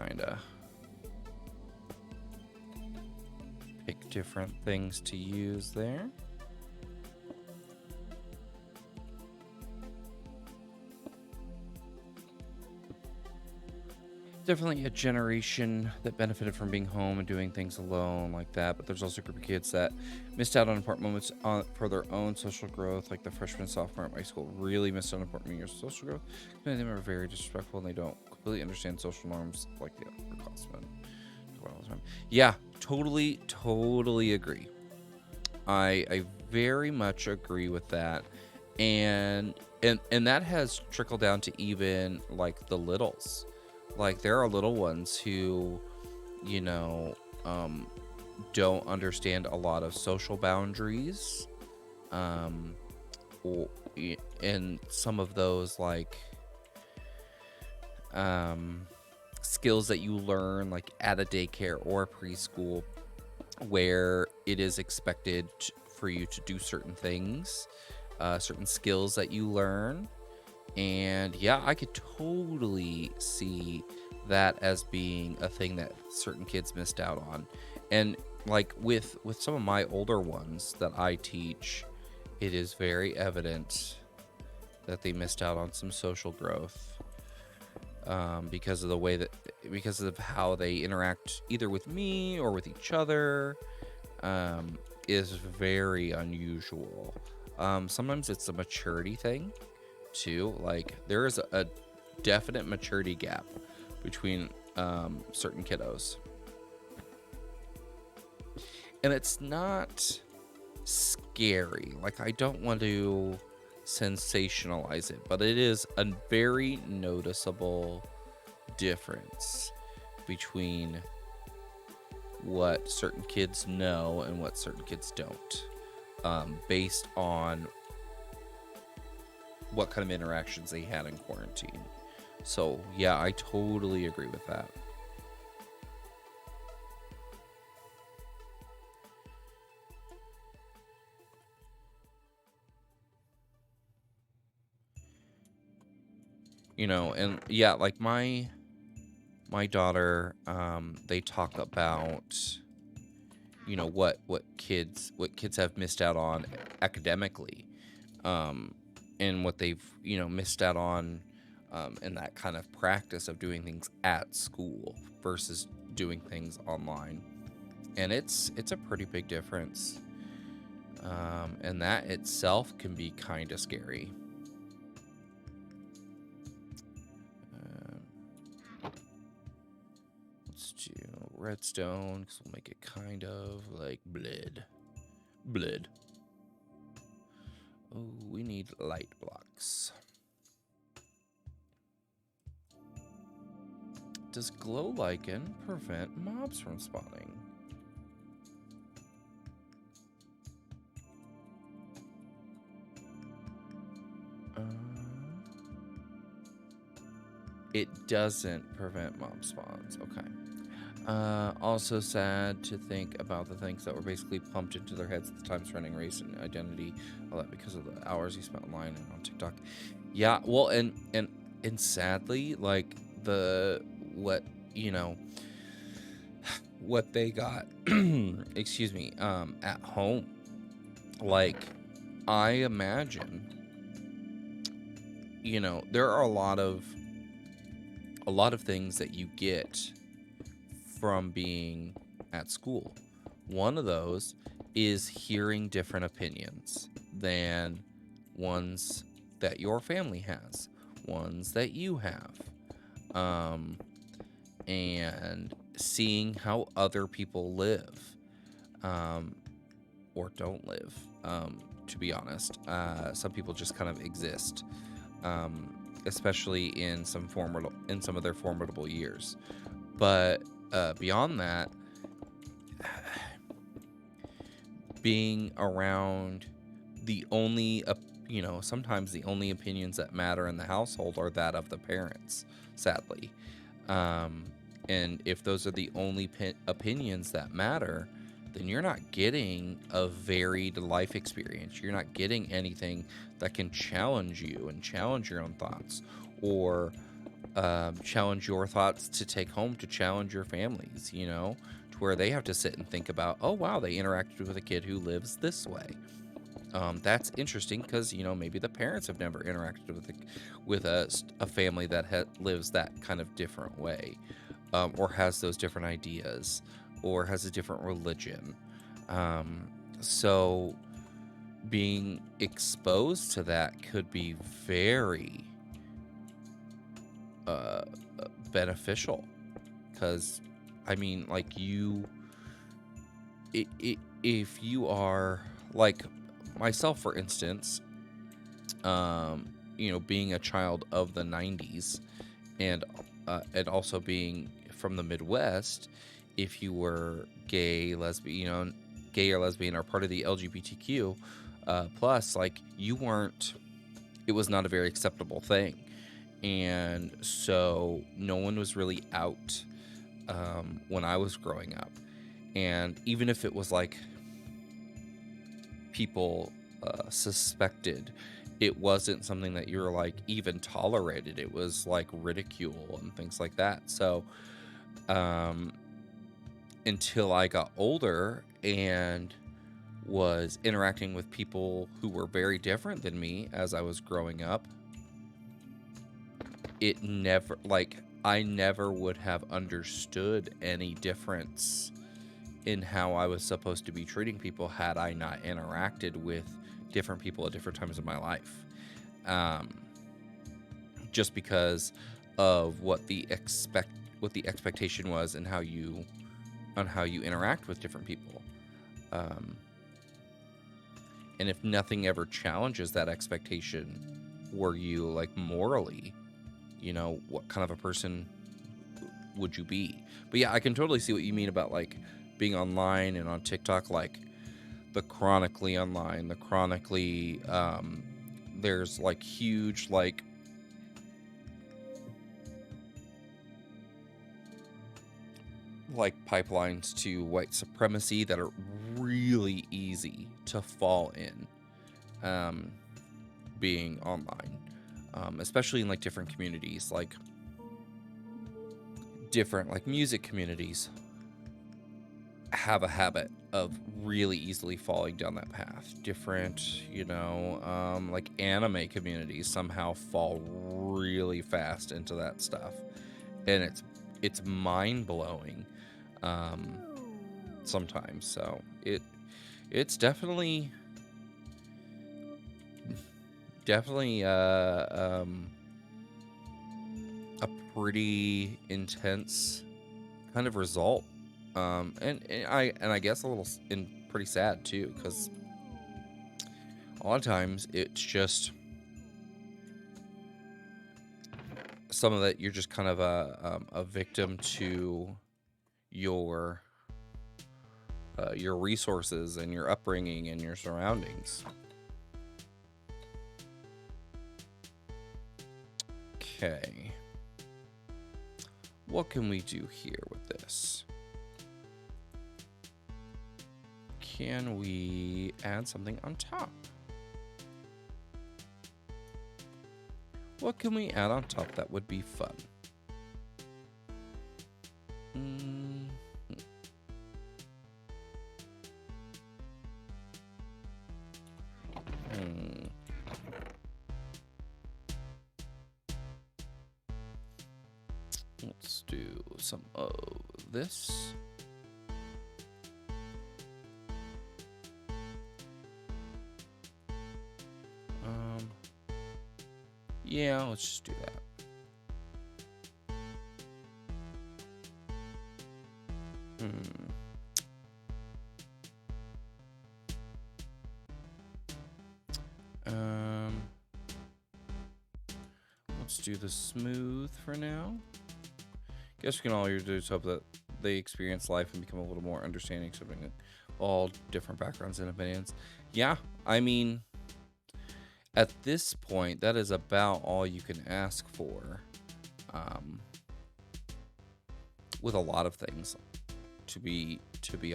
kind of pick different things to use there. Definitely a generation that benefited from being home and doing things alone like that, but there's also a group of kids that missed out on important moments for their own social growth, like the freshman and sophomore at my school really missed out on important years of social growth. Many of them are very disrespectful and they don't completely understand social norms like the upperclassmen. Yeah, totally agree. I very much agree with that, and that has trickled down to even like the littles. Like there are little ones who, you know, don't understand a lot of social boundaries, or, and some of those like skills that you learn like at a daycare or a preschool, where it is expected for you to do certain things, certain skills that you learn. And yeah, I could totally see that as being a thing that certain kids missed out on. And like with some of my older ones that I teach, it is very evident that they missed out on some social growth, because of how they interact either with me or with each other, is very unusual. Sometimes it's a maturity thing too. Like there is a definite maturity gap between certain kiddos, and it's not scary. Like I don't want to sensationalize it, but it is a very noticeable difference between what certain kids know and what certain kids don't, based on what kind of interactions they had in quarantine. So yeah, I totally agree with that. You know, and yeah, like my daughter, they talk about, you know, what kids have missed out on academically, and what they've, you know, missed out on, in that kind of practice of doing things at school versus doing things online. And it's a pretty big difference, and that itself can be kind of scary. Let's do redstone, because we'll make it kind of like blood. Oh, we need light blocks. Does glow lichen prevent mobs from spawning? It doesn't prevent mob spawns. Okay. Also sad to think about the things that were basically pumped into their heads at the time surrounding race and identity, all that because of the hours he spent online and on TikTok. Yeah, well, and sadly, like what they got, excuse me, at home. Like, I imagine, you know, there are a lot of things that you get from being at school. One of those is hearing different opinions than ones that your family has, ones that you have, and seeing how other people live, or don't live. To be honest, some people just kind of exist, especially in some of their formidable years. But beyond that, being around the only, sometimes the only opinions that matter in the household are that of the parents, sadly. And if those are the only opinions that matter, then you're not getting a varied life experience. You're not getting anything that can challenge you and challenge your own thoughts, or challenge your thoughts to take home to challenge your families, you know, to where they have to sit and think about, oh, wow, they interacted with a kid who lives this way. That's interesting because, you know, maybe the parents have never interacted with a family that lives that kind of different way, or has those different ideas, or has a different religion. So being exposed to that could be very beneficial, because, I mean, like, if you are like myself, for instance, you know, being a child of the 90s, and also being from the Midwest, if you were gay, lesbian, you know, gay or lesbian, or part of the LGBTQ plus, like, you weren't, it was not a very acceptable thing. And so no one was really out when I was growing up. And even if it was like people suspected, it wasn't something that you're like even tolerated. It was like ridicule and things like that. So until I got older and was interacting with people who were very different than me as I was growing up, it never, like, I never would have understood any difference in how I was supposed to be treating people had I not interacted with different people at different times of my life. Just because of what the expectation was, and how you interact with different people. And if nothing ever challenges that expectation, were you like morally, you know, what kind of a person would you be? But yeah, I can totally see what you mean about like being online and on TikTok, like the chronically online, the chronically, there's like huge, like, pipelines to white supremacy that are really easy to fall in, being online, especially in like different communities, like different like music communities have a habit of really easily falling down that path. Different, you know, like anime communities somehow fall really fast into that stuff, and it's mind-blowing sometimes. So it's definitely a pretty intense kind of result, and I guess a little pretty sad too, because a lot of times it's just some of that you're just kind of a victim to your resources and your upbringing and your surroundings. Okay, what can we do here with this? Can we add something on top? What can we add on top that would be fun? Let's do some of this. Yeah, let's just do that. Let's do the smooth for now. Guess we can all do is hope that they experience life and become a little more understanding, accepting all different backgrounds and opinions. Yeah, I mean, at this point, that is about all you can ask for, with a lot of things. To be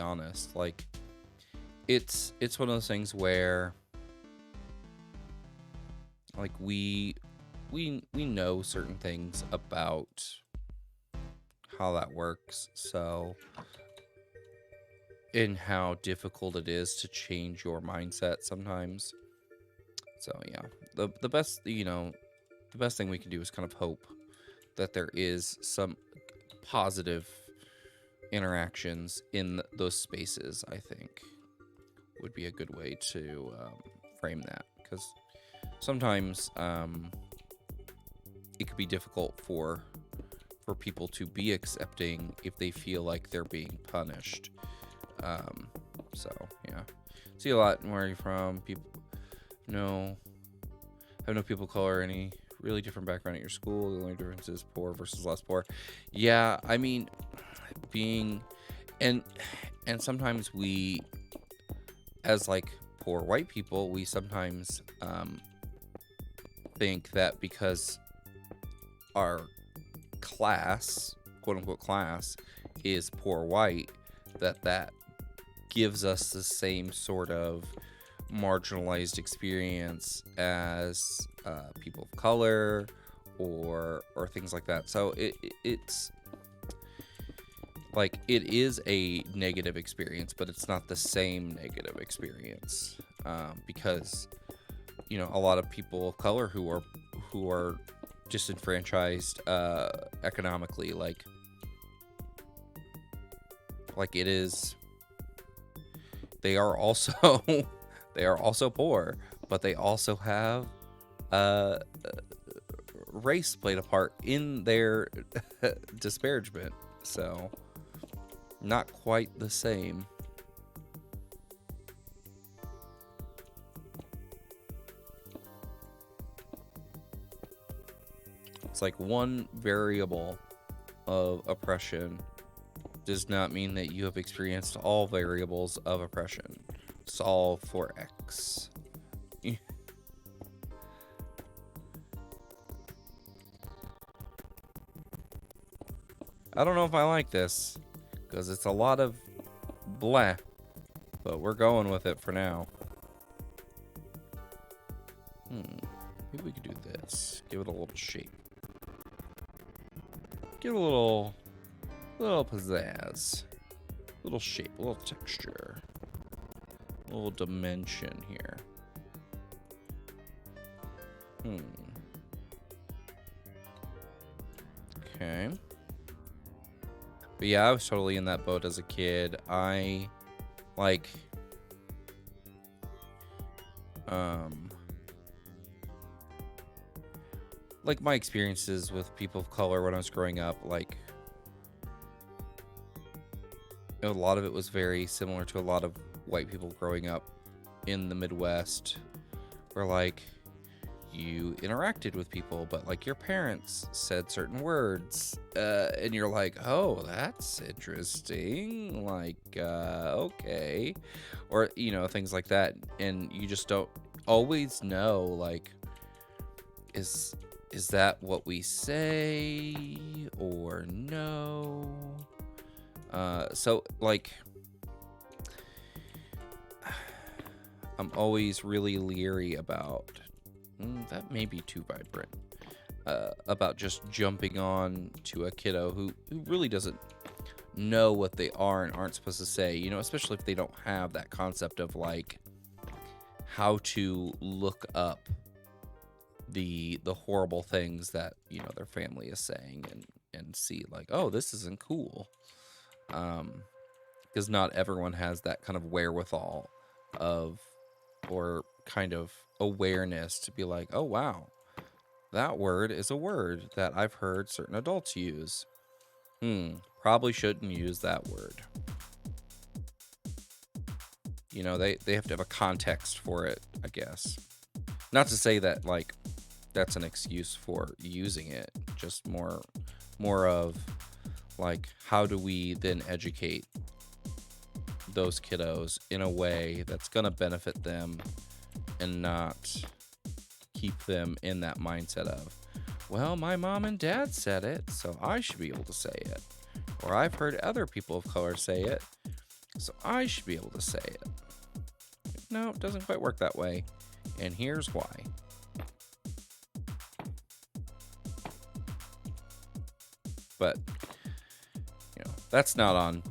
honest, like, it's one of those things where, like, we we know certain things about how that works, so, and how difficult it is to change your mindset sometimes. So yeah, the best, the best thing we can do is kind of hope that there is some positive interactions in those spaces. I think would be a good way to frame that, because sometimes it could be difficult for people to be accepting if they feel like they're being punished. So yeah, see a lot. Where are you from? People, no, have no people of color, any really different background at your school. The only difference is poor versus less poor. Yeah, I mean, being and sometimes we, as like poor white people, we sometimes think that because our class, quote unquote class, is poor white, that gives us the same sort of marginalized experience as people of color or things like that. So it's like, it is a negative experience, but it's not the same negative experience, because a lot of people of color who are disenfranchised economically, like it is, they are also they are also poor, but they also have race played a part in their disparagement, so not quite the same. It's like one variable of oppression does not mean that you have experienced all variables of oppression. Solve for X. I don't know if I like this, because it's a lot of blah, but we're going with it for now. Maybe we could do this. Give it a little shape. Give it a little pizzazz. A little shape, a little texture. A little dimension here. Okay. But yeah, I was totally in that boat as a kid. I, like, my experiences with people of color when I was growing up, like, a lot of it was very similar to a lot of white people growing up in the Midwest, where, like, you interacted with people, but, like, your parents said certain words, and you're like, oh, that's interesting, like, okay, or, things like that, and you just don't always know, like, is that what we say, or no? So, like, I'm always really leery about, that may be too vibrant, about just jumping on to a kiddo who really doesn't know what they are and aren't supposed to say, especially if they don't have that concept of, like, how to look up the horrible things that, their family is saying, and see, like, oh, this isn't cool. Because not everyone has that kind of wherewithal of, or kind of awareness to be like, oh, wow, that word is a word that I've heard certain adults use. Probably shouldn't use that word. They have to have a context for it, I guess. Not to say that, like, that's an excuse for using it, just more of, like, how do we then educate those kiddos in a way that's gonna benefit them and not keep them in that mindset of, well, my mom and dad said it, so I should be able to say it. Or I've heard other people of color say it, so I should be able to say it. No, it doesn't quite work that way, and here's why. But, that's not on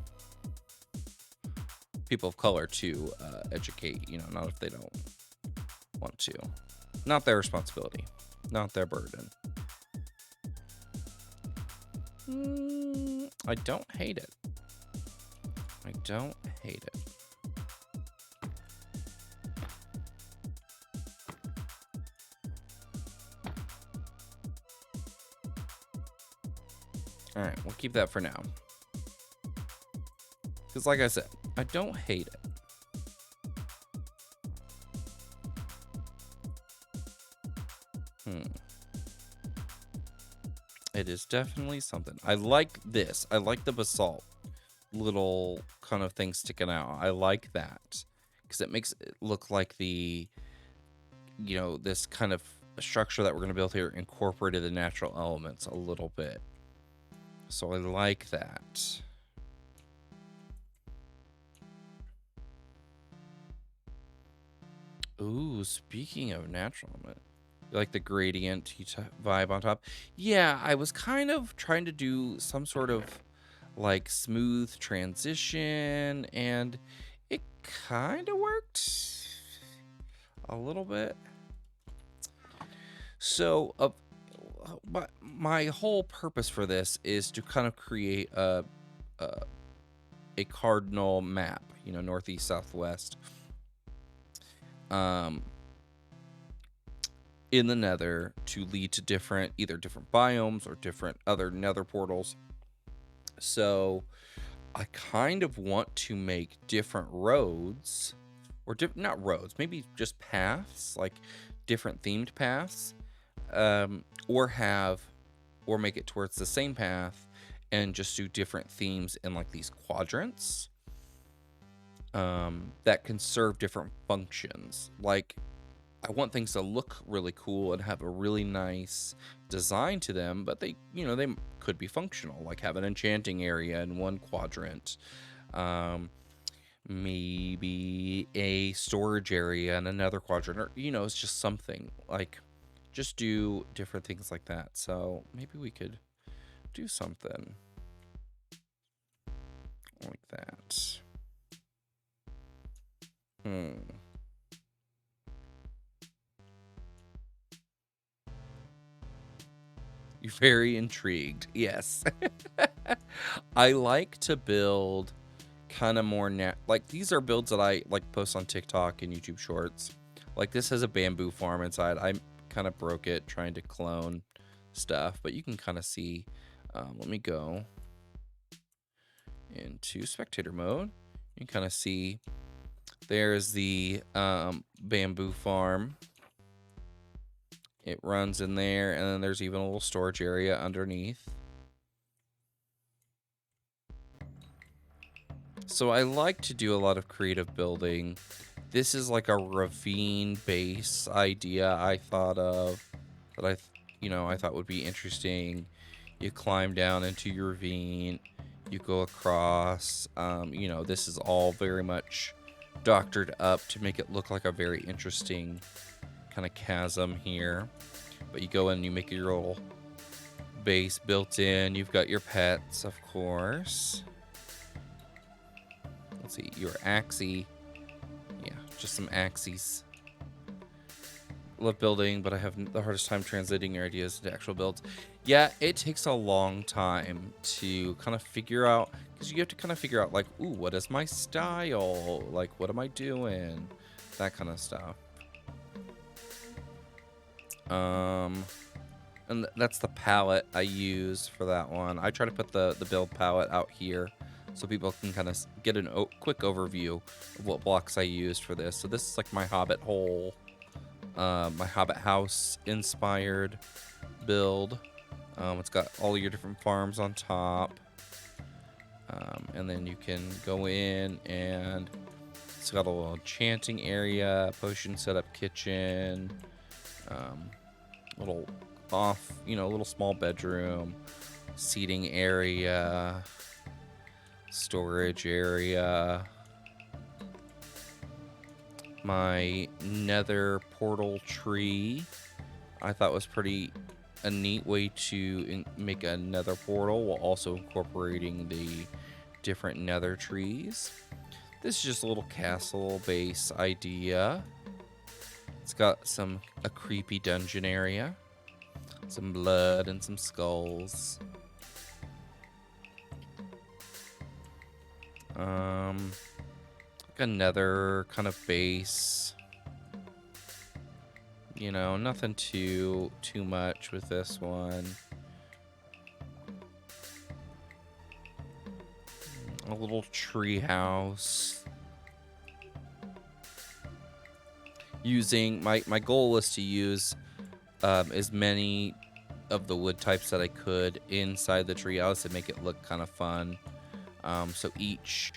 people of color to educate, not if they don't want to. Not their responsibility, not their burden. I don't hate it. I don't hate it. All right, we'll keep that for now. Because like I said, I don't hate it. It is definitely something. I like this. I like the basalt little kind of thing sticking out. I like that because it makes it look like the, this kind of structure that we're going to build here incorporated the natural elements a little bit. So I like that. Ooh, speaking of natural element, you like the gradient vibe on top? Yeah, I was kind of trying to do some sort of like smooth transition, and it kind of worked a little bit. So my whole purpose for this is to kind of create a cardinal map, northeast, southwest, in the nether, to lead to either different biomes or different other nether portals. So I kind of want to make different roads, or not roads, maybe just paths, like different themed paths, or make it towards the same path and just do different themes in like these quadrants that can serve different functions. Like, I want things to look really cool and have a really nice design to them, but they could be functional, like have an enchanting area in one quadrant, maybe a storage area in another quadrant, or it's just something like, just do different things like that. So maybe we could do something like that. You're very intrigued. Yes. I like to build kind of more like, these are builds that I like post on TikTok and YouTube Shorts. Like, this has a bamboo farm inside. I kind of broke it trying to clone stuff, but you can kind of see. Let me go into spectator mode. You can kind of see there's the bamboo farm. It runs in there, and then there's even a little storage area underneath. So I like to do a lot of creative building. This is like a ravine base idea I thought of, that I thought would be interesting. You climb down into your ravine, you go across. This is all very much doctored up to make it look like a very interesting kind of chasm here. But you go in and you make your little base built in. You've got your pets, of course. Let's see, your axie. Yeah, just some axies. Love building, but I have the hardest time translating your ideas into actual builds. Yeah, it takes a long time to kind of figure out, because you have to kind of figure out, like, ooh, what is my style? Like, what am I doing? That kind of stuff. And that's the palette I use for that one. I try to put the build palette out here so people can kind of get a quick overview of what blocks I used for this. So this is like my Hobbit hole, my Hobbit house inspired build. It's got all your different farms on top. And then you can go in, and it's got a little enchanting area, potion setup kitchen, little small bedroom, seating area, storage area, my nether portal tree I thought was pretty a neat way to make a nether portal while also incorporating the different nether trees. This is just a little castle base idea. It's got a creepy dungeon area, some blood and some skulls. Like another kind of base. You know, nothing too much with this one. A little tree house. Using my goal was to use as many of the wood types that I could inside the treehouse and make it look kind of fun. So each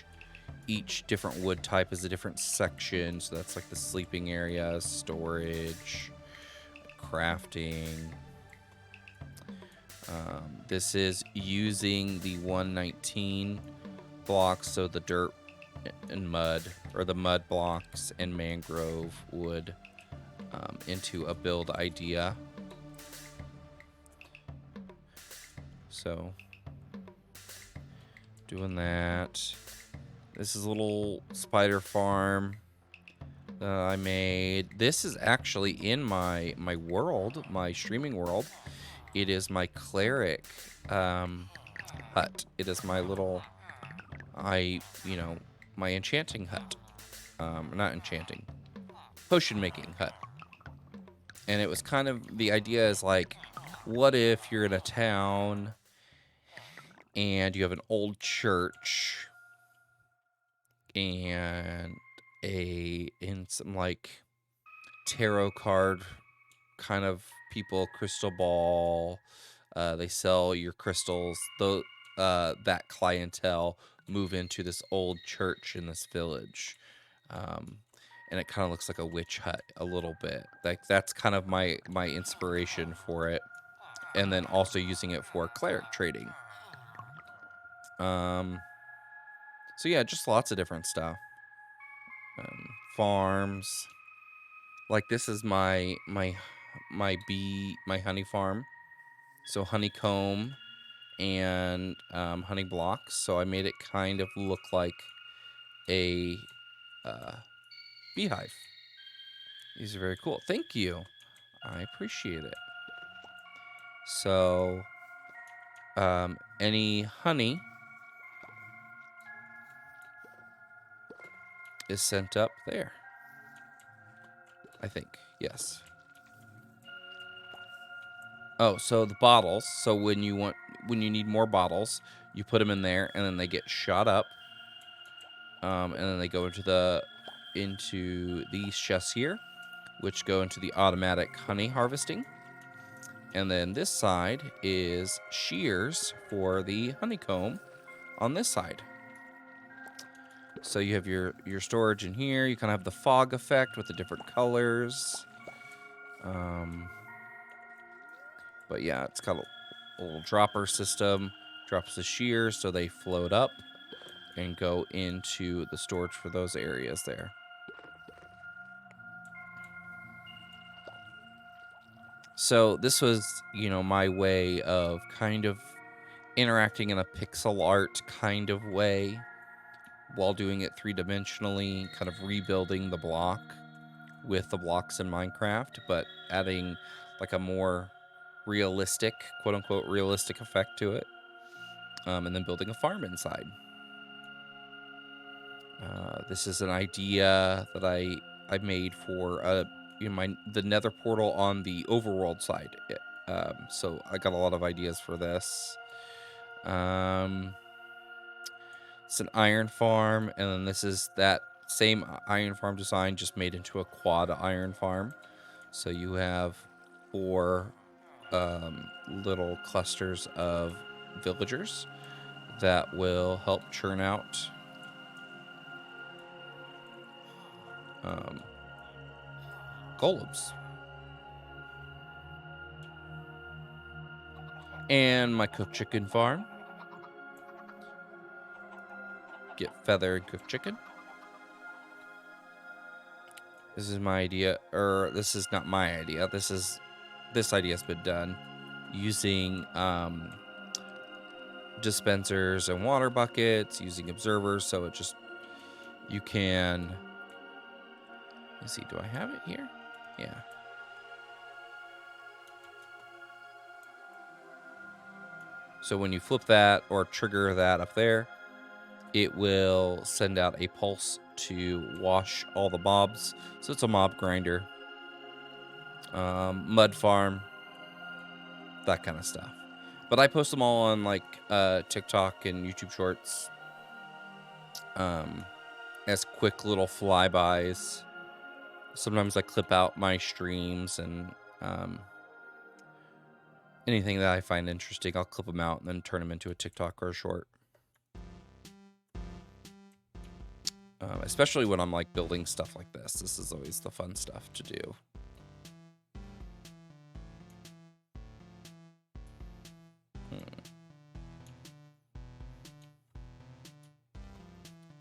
different wood type is a different section. So that's like the sleeping area, storage, crafting. This is using the 119 blocks, so the dirt and mud, or the mud blocks and mangrove wood, into a build idea. So doing that. This is a little spider farm that I made. This is actually in my world, my streaming world. It is my cleric hut. It is my little, my enchanting hut. Not enchanting, potion making hut. And it was kind of, the idea is like, what if you're in a town and you have an old church and in some like tarot card kind of people, crystal ball, they sell your crystals, that clientele move into this old church in this village, and it kind of looks like a witch hut a little bit. Like that's kind of my inspiration for it, and then also using it for cleric trading. So yeah, just lots of different stuff. Farms. Like this is my honey farm. So honeycomb and honey blocks. So I made it kind of look like a beehive. These are very cool. Thank you. I appreciate it. So any honey is sent up there. I think. Yes. Oh, so the bottles. So when you need more bottles, you put them in there, and then they get shot up, and then they go into these chests here, which go into the automatic honey harvesting. And then this side is shears for the honeycomb on this side. So you have your storage in here. You kind of have the fog effect with the different colors. But yeah, it's got a little dropper system. Drops the shears so they float up and go into the storage for those areas there. So this was, my way of kind of interacting in a pixel art kind of way while doing it three-dimensionally, kind of rebuilding the block with the blocks in Minecraft, but adding like a more realistic, quote-unquote realistic effect to it, and then building a farm inside. This is an idea that I made for the nether portal on the overworld side. So I got a lot of ideas for this. It's an iron farm, and then this is that same iron farm design just made into a quad iron farm. So you have 4 little clusters of villagers that will help churn out golems. And my cooked chicken farm. Get feather and cooked chicken. This is my idea, or this is not my idea. This idea's been done. using dispensers and water buckets, using observers, so it just, you can, let's see, do I have it here? Yeah. So when you flip that or trigger that up there, it will send out a pulse to wash all the mobs. So it's a mob grinder, mud farm, that kind of stuff. But I post them all on like TikTok and YouTube Shorts as quick little flybys. Sometimes I clip out my streams and anything that I find interesting, I'll clip them out and then turn them into a TikTok or a short. Especially when I'm like building stuff like this. This is always the fun stuff to do.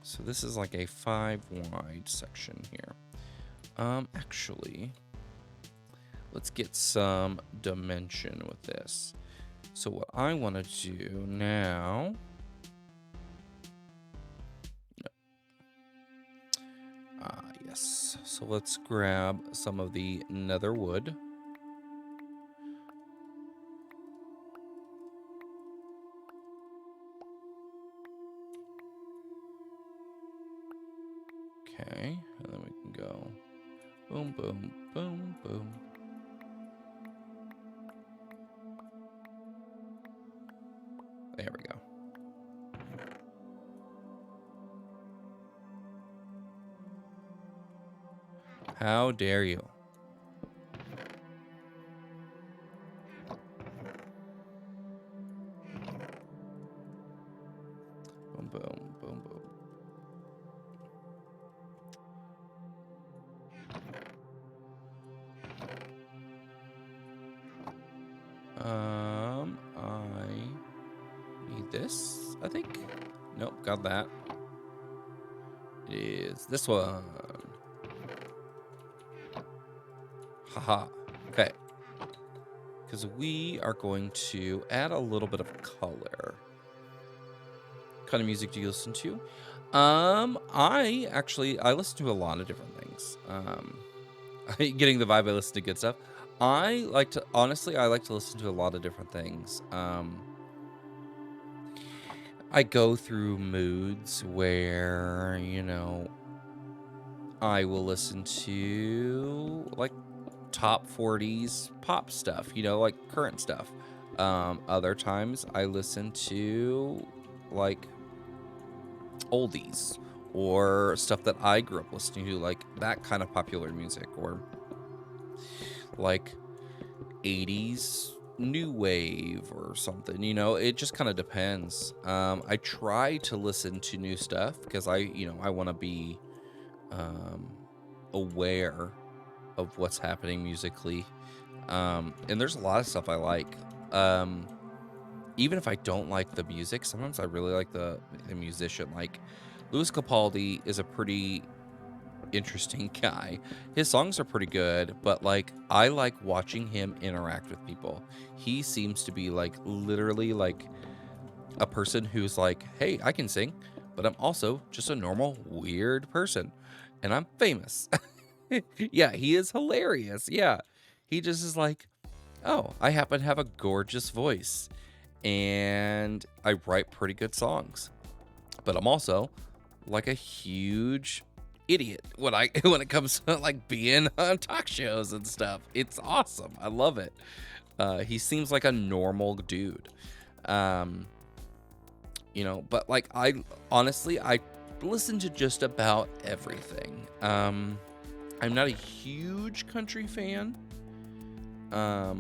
So this is like a 5 wide section here. Actually, let's get some dimension with this. So what I want to do now, yes. So let's grab some of the nether wood. Okay, and then we can go boom, boom, boom, boom. There we go. How dare you? Boom, boom, boom, boom. I need this, I think. Nope, got that. It is this one. Haha. Okay. Because we are going to add a little bit of color. What kind of music do you listen to? I listen to a lot of different things. Getting the vibe, I listen to good stuff. I like to listen to a lot of different things. I go through moods where, you know, I will listen to like top 40s pop stuff, you know, like current stuff. Other times I listen to like oldies or stuff that I grew up listening to, like that kind of popular music, or like 80s new wave or something, you know. It just kind of depends. I try to listen to new stuff because I want to be aware of what's happening musically. And there's a lot of stuff I like. Even if I don't like the music, sometimes I really like the musician. Like Louis Capaldi is a pretty interesting guy. His songs are pretty good, but like I like watching him interact with people. He seems to be like literally like a person who's like, hey, I can sing, but I'm also just a normal weird person and I'm famous. Yeah, he is hilarious. Yeah, he just is like, oh, I happen to have a gorgeous voice and I write pretty good songs, but I'm also like a huge idiot when it comes to like being on talk shows and stuff. It's awesome. I love it. He seems like a normal dude. You know, but like I listen to just about everything. I'm not a huge country fan. But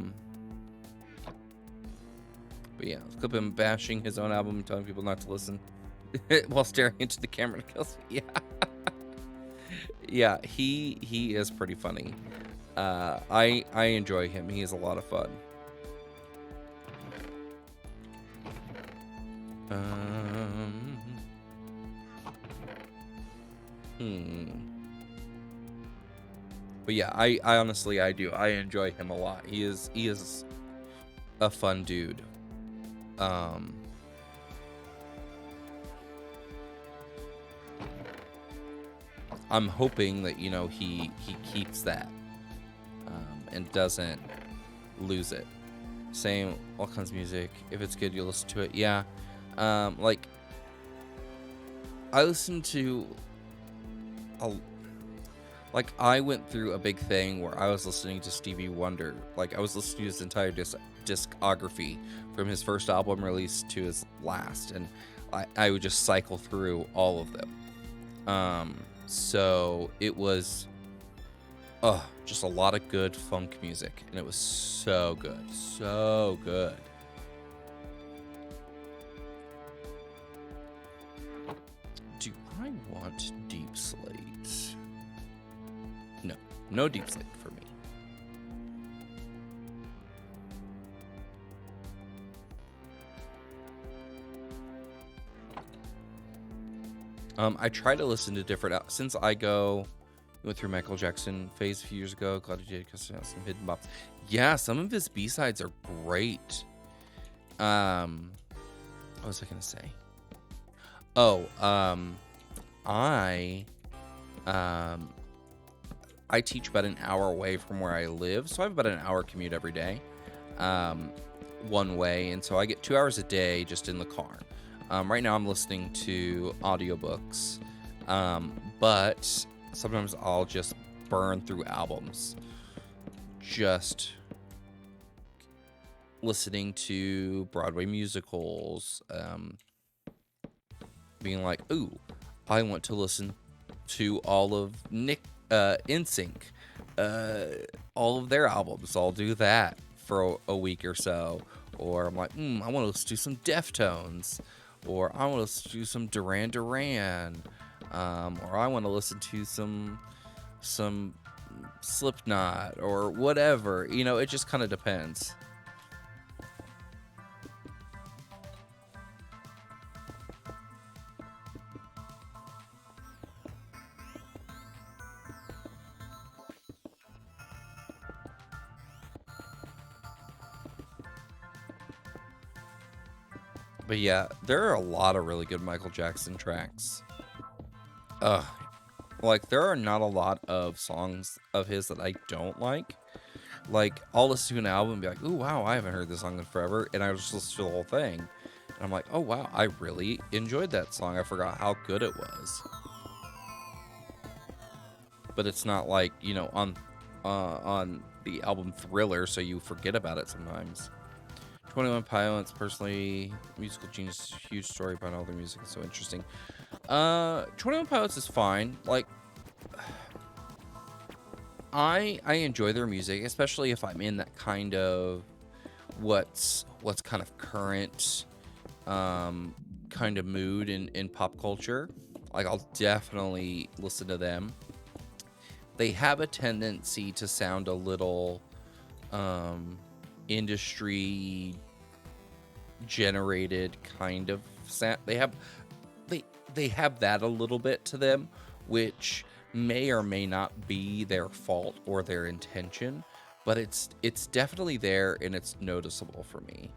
yeah, clip him bashing his own album and telling people not to listen while staring into the camera. Yeah. Yeah, he is pretty funny. I enjoy him. He is a lot of fun. But yeah, I honestly do. I enjoy him a lot. He is a fun dude. I'm hoping that, you know, he keeps that, and doesn't lose it. Same, all kinds of music. If it's good, you'll listen to it. Yeah. Like, I listen to like, I went through a big thing where I was listening to Stevie Wonder. Like, I was listening to his entire discography from his first album release to his last, and I would just cycle through all of them. So it was just a lot of good funk music, and it was so good. So good. Do I want Deep Slate? No. No Deep Slate for me. I try to listen to different... Since I went through Michael Jackson phase a few years ago. Glad he did, because some hidden bops. Yeah, some of his B-sides are great. What was I going to say? Oh, I teach about an hour away from where I live, so I have about an hour commute every day, one way, and so I get 2 hours a day just in the car. Right now I'm listening to audiobooks, but sometimes I'll just burn through albums, just listening to Broadway musicals, being like, ooh, I want to listen to all of NSYNC, all of their albums. I'll do that for a week or so. Or I'm like, I want to listen to some Deftones, or I want to listen to some Duran Duran, or I want to listen to some Slipknot or whatever. You know, it just kind of depends. But yeah, there are a lot of really good Michael Jackson tracks. Like, there are not a lot of songs of his that I don't like. Like, I'll listen to an album and be like, ooh, wow, I haven't heard this song in forever. And I just listen to the whole thing. And I'm like, oh, wow, I really enjoyed that song. I forgot how good it was. But it's not like, you know, on the album Thriller, so you forget about it sometimes. 21 Pilots, personally, musical genius, huge story behind all their music. It's so interesting. 21 Pilots is fine. Like, I enjoy their music, especially if I'm in that kind of what's kind of current kind of mood in pop culture. Like, I'll definitely listen to them. They have a tendency to sound a little industry generated kind of sound. They have that a little bit to them, which may or may not be their fault or their intention, but it's definitely there, and it's noticeable for me.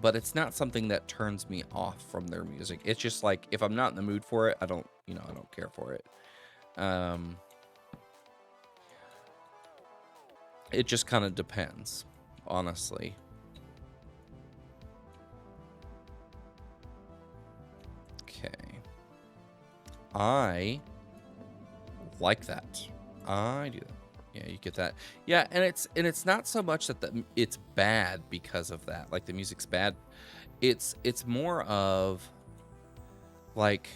But it's not something that turns me off from their music. It's just like, if I'm not in the mood for it, I don't care for it. It just kind of depends, honestly. Okay. I like that. I do that. Yeah, you get that. Yeah, and it's not so much that it's bad because of that. Like, the music's bad. It's more of like,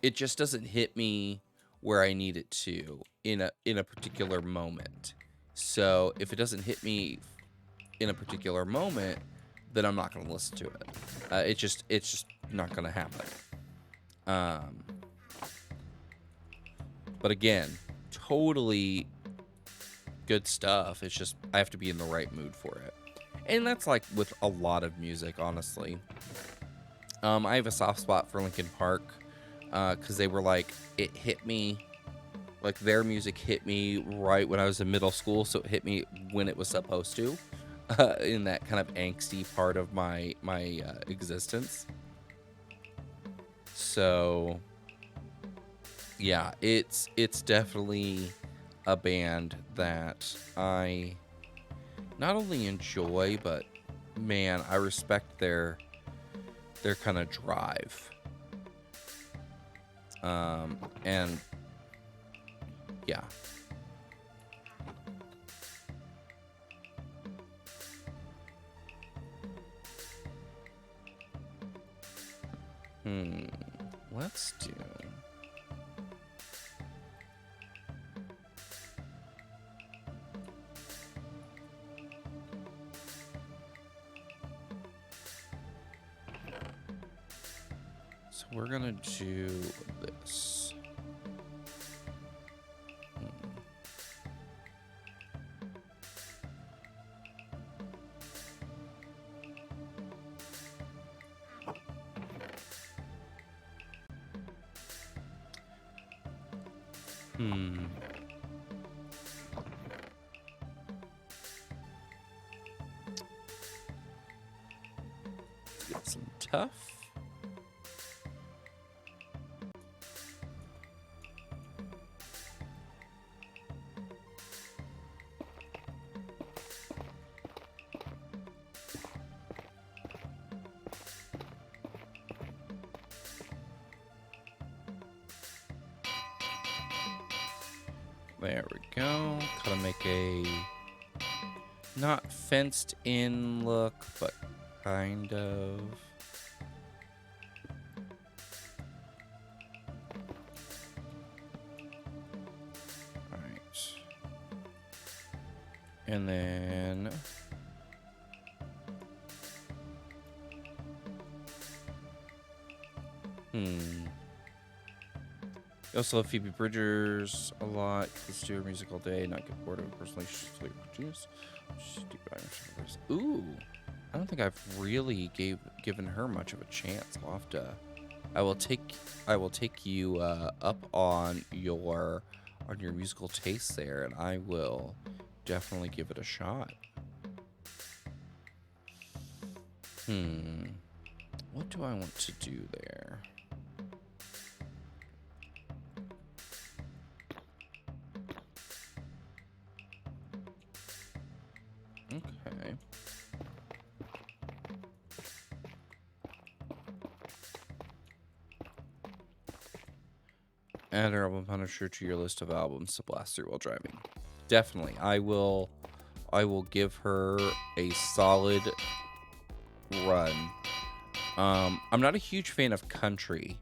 it just doesn't hit me where I need it to in a particular moment. So if it doesn't hit me in a particular moment, then I'm not going to listen to it. It's just not going to happen. But again, totally good stuff. It's just I have to be in the right mood for it. And that's like with a lot of music, honestly. I have a soft spot for Linkin Park, because they were like, it hit me Like, their music hit me right when I was in middle school, so it hit me when it was supposed to, in that kind of angsty part of my existence. So yeah, it's definitely a band that I not only enjoy, but man, I respect their kind of drive. And yeah. Let's do. So we're gonna do this. Get some tough. There we go. Kind of make a not fenced in look, but kind of. All right. And then you also love Phoebe Bridgers a lot. Let's do her music all day. Not get bored of it personally. She's really genius. Ooh, I don't think I've really given her much of a chance. I'll have to. I will take you up on your musical taste there, and I will definitely give it a shot. What do I want to do there? Okay. Add her album Punisher to your list of albums to blast through while driving. Definitely. I will give her a solid run. I'm not a huge fan of country,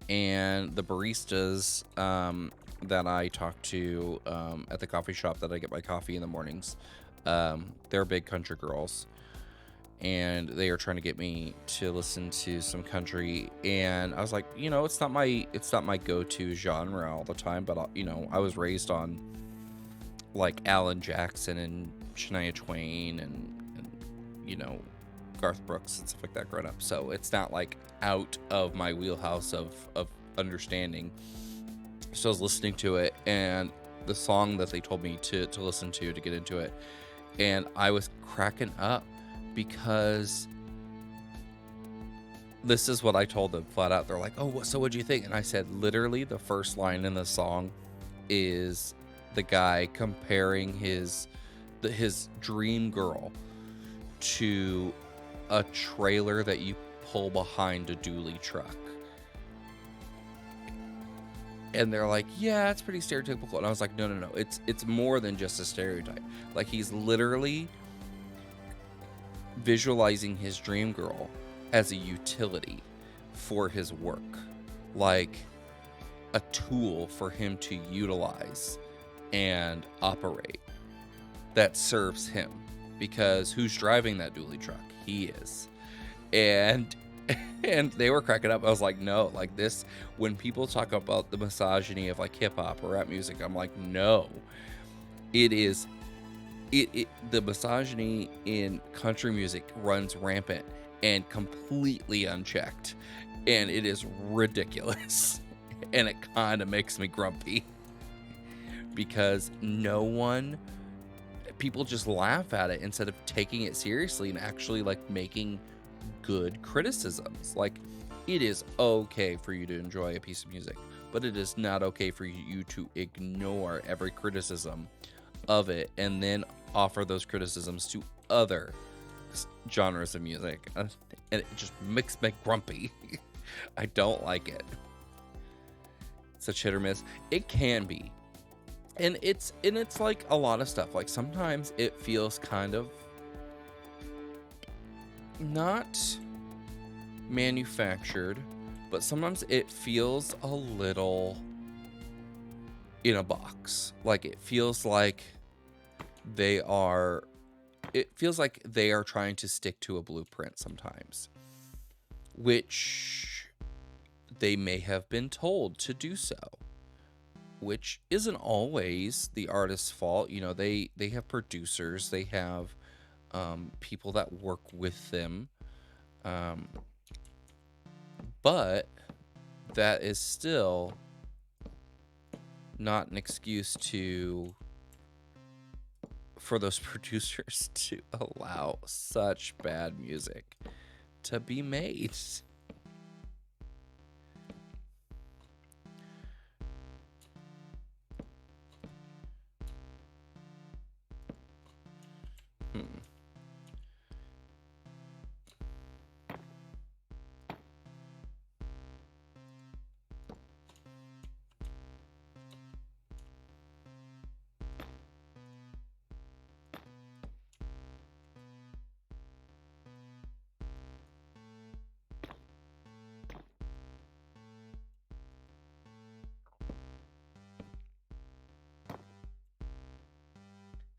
and the baristas that I talk to at the coffee shop that I get my coffee in the mornings, they're big country girls, and they are trying to get me to listen to some country. And I was like, it's not my go-to genre all the time, but I was raised on like Alan Jackson and Shania Twain and Garth Brooks and stuff like that growing up. So it's not like out of my wheelhouse of understanding. So I was listening to it, and the song that they told me to listen to get into it, and I was cracking up because this is what I told them flat out. They're like, "Oh, so what'd you think?" And I said, literally, the first line in the song is the guy comparing his dream girl to a trailer that you pull behind a dually truck. And they're like, yeah, it's pretty stereotypical. And I was like, no. It's more than just a stereotype. Like, he's literally visualizing his dream girl as a utility for his work. Like a tool for him to utilize and operate that serves him. Because who's driving that dually truck? He is. And they were cracking up. I was like, no, like this, when people talk about the misogyny of like hip hop or rap music, I'm like, no, it is, the misogyny in country music runs rampant and completely unchecked. And it is ridiculous. And it kind of makes me grumpy. because people just laugh at it instead of taking it seriously and actually like making good criticisms. Like, it is okay for you to enjoy a piece of music, but it is not okay for you to ignore every criticism of it and then offer those criticisms to other genres of music. And it just makes me grumpy. I don't like it. Such hit or miss. It can be. And it's like a lot of stuff. Like, sometimes it feels kind of not manufactured, but sometimes it feels a little in a box. Like, it feels like they are trying to stick to a blueprint sometimes, which they may have been told to do so, which isn't always the artist's fault. You know, they have producers, they have people that work with them, but that is still not an excuse for those producers to allow such bad music to be made.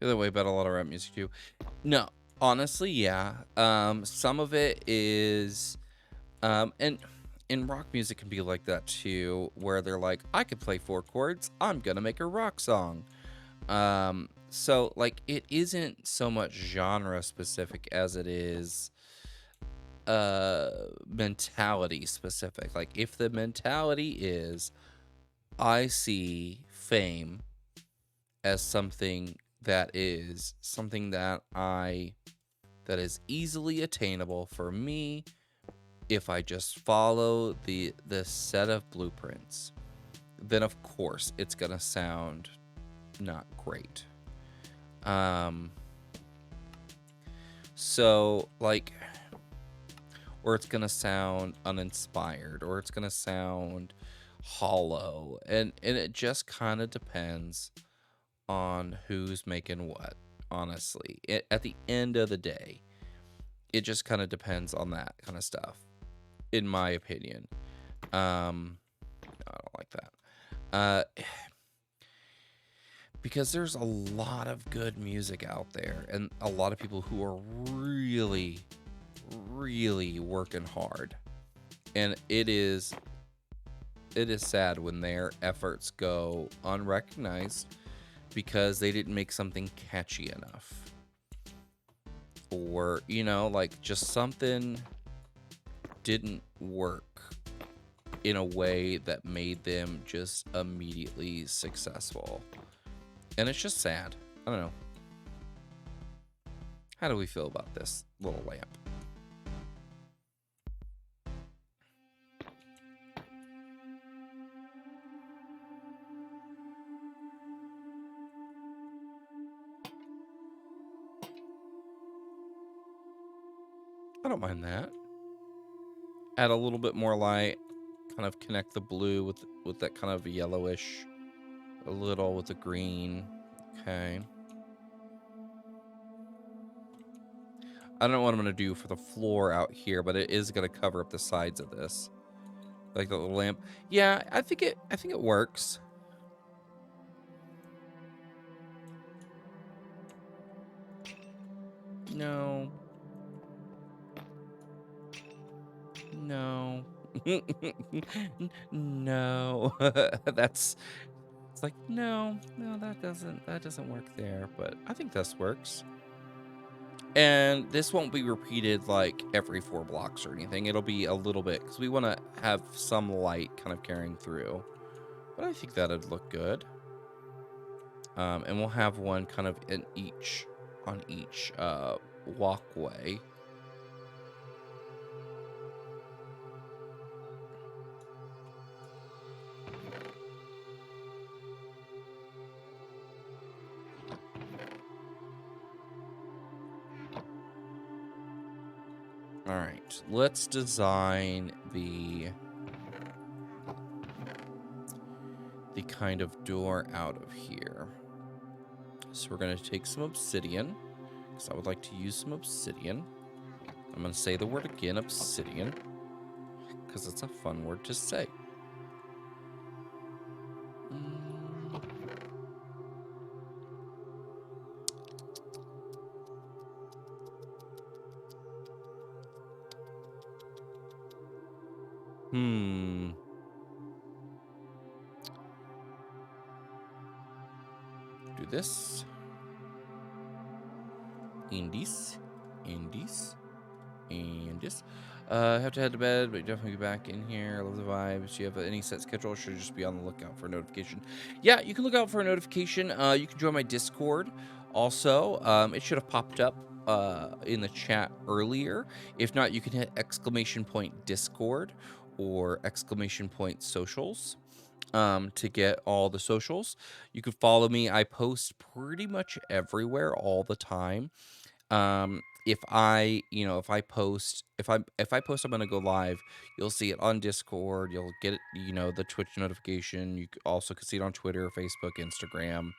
The other way about a lot of rap music too. No, honestly, yeah. Some of it is, and rock music can be like that too, where they're like, I could play 4 chords, I'm gonna make a rock song. So like, it isn't so much genre specific as it is mentality specific. Like, if the mentality is, I see fame as something that is easily attainable for me if I just follow the set of blueprints, then of course it's gonna sound not great. So like, or it's gonna sound uninspired, or it's gonna sound hollow, and it just kind of depends on who's making what. Honestly, at the end of the day, it just kind of depends on that kind of stuff, in my opinion. I don't like that. Because there's a lot of good music out there, and a lot of people who are really, really working hard. And it is sad when their efforts go unrecognized because they didn't make something catchy enough. Or, you know, like, just something didn't work in a way that made them just immediately successful. And it's just sad. I don't know. How do we feel about this little lamp? I don't mind that. Add a little bit more light, kind of connect the blue with that kind of yellowish, a little with the green. Okay. I don't know what I'm gonna do for the floor out here, but it is gonna cover up the sides of this, like the little lamp. Yeah, I think it works. No. No. No. It's like, no, that doesn't work there, but I think this works. And this won't be repeated like every 4 blocks or anything. It'll be a little bit, because we want to have some light kind of carrying through. But I think that'd look good. And we'll have one kind of on each walkway. All right, let's design the kind of door out of here. So we're going to take some obsidian, because I would like to use some obsidian. I'm going to say the word again, obsidian, because it's a fun word to say. Do this. Indies. And this. Have to head to bed, but definitely be back in here. I love the vibes. Do you have any set schedule, or should I just be on the lookout for a notification? Yeah, you can look out for a notification. You can join my Discord. Also, it should have popped up in the chat earlier. If not, you can hit !Discord or !Socials to get all the socials. You can follow me. I post pretty much everywhere all the time. If I post, if I post I'm gonna go live, you'll see it on Discord. You'll get it, the Twitch notification. You also can see it on Twitter, Facebook, Instagram.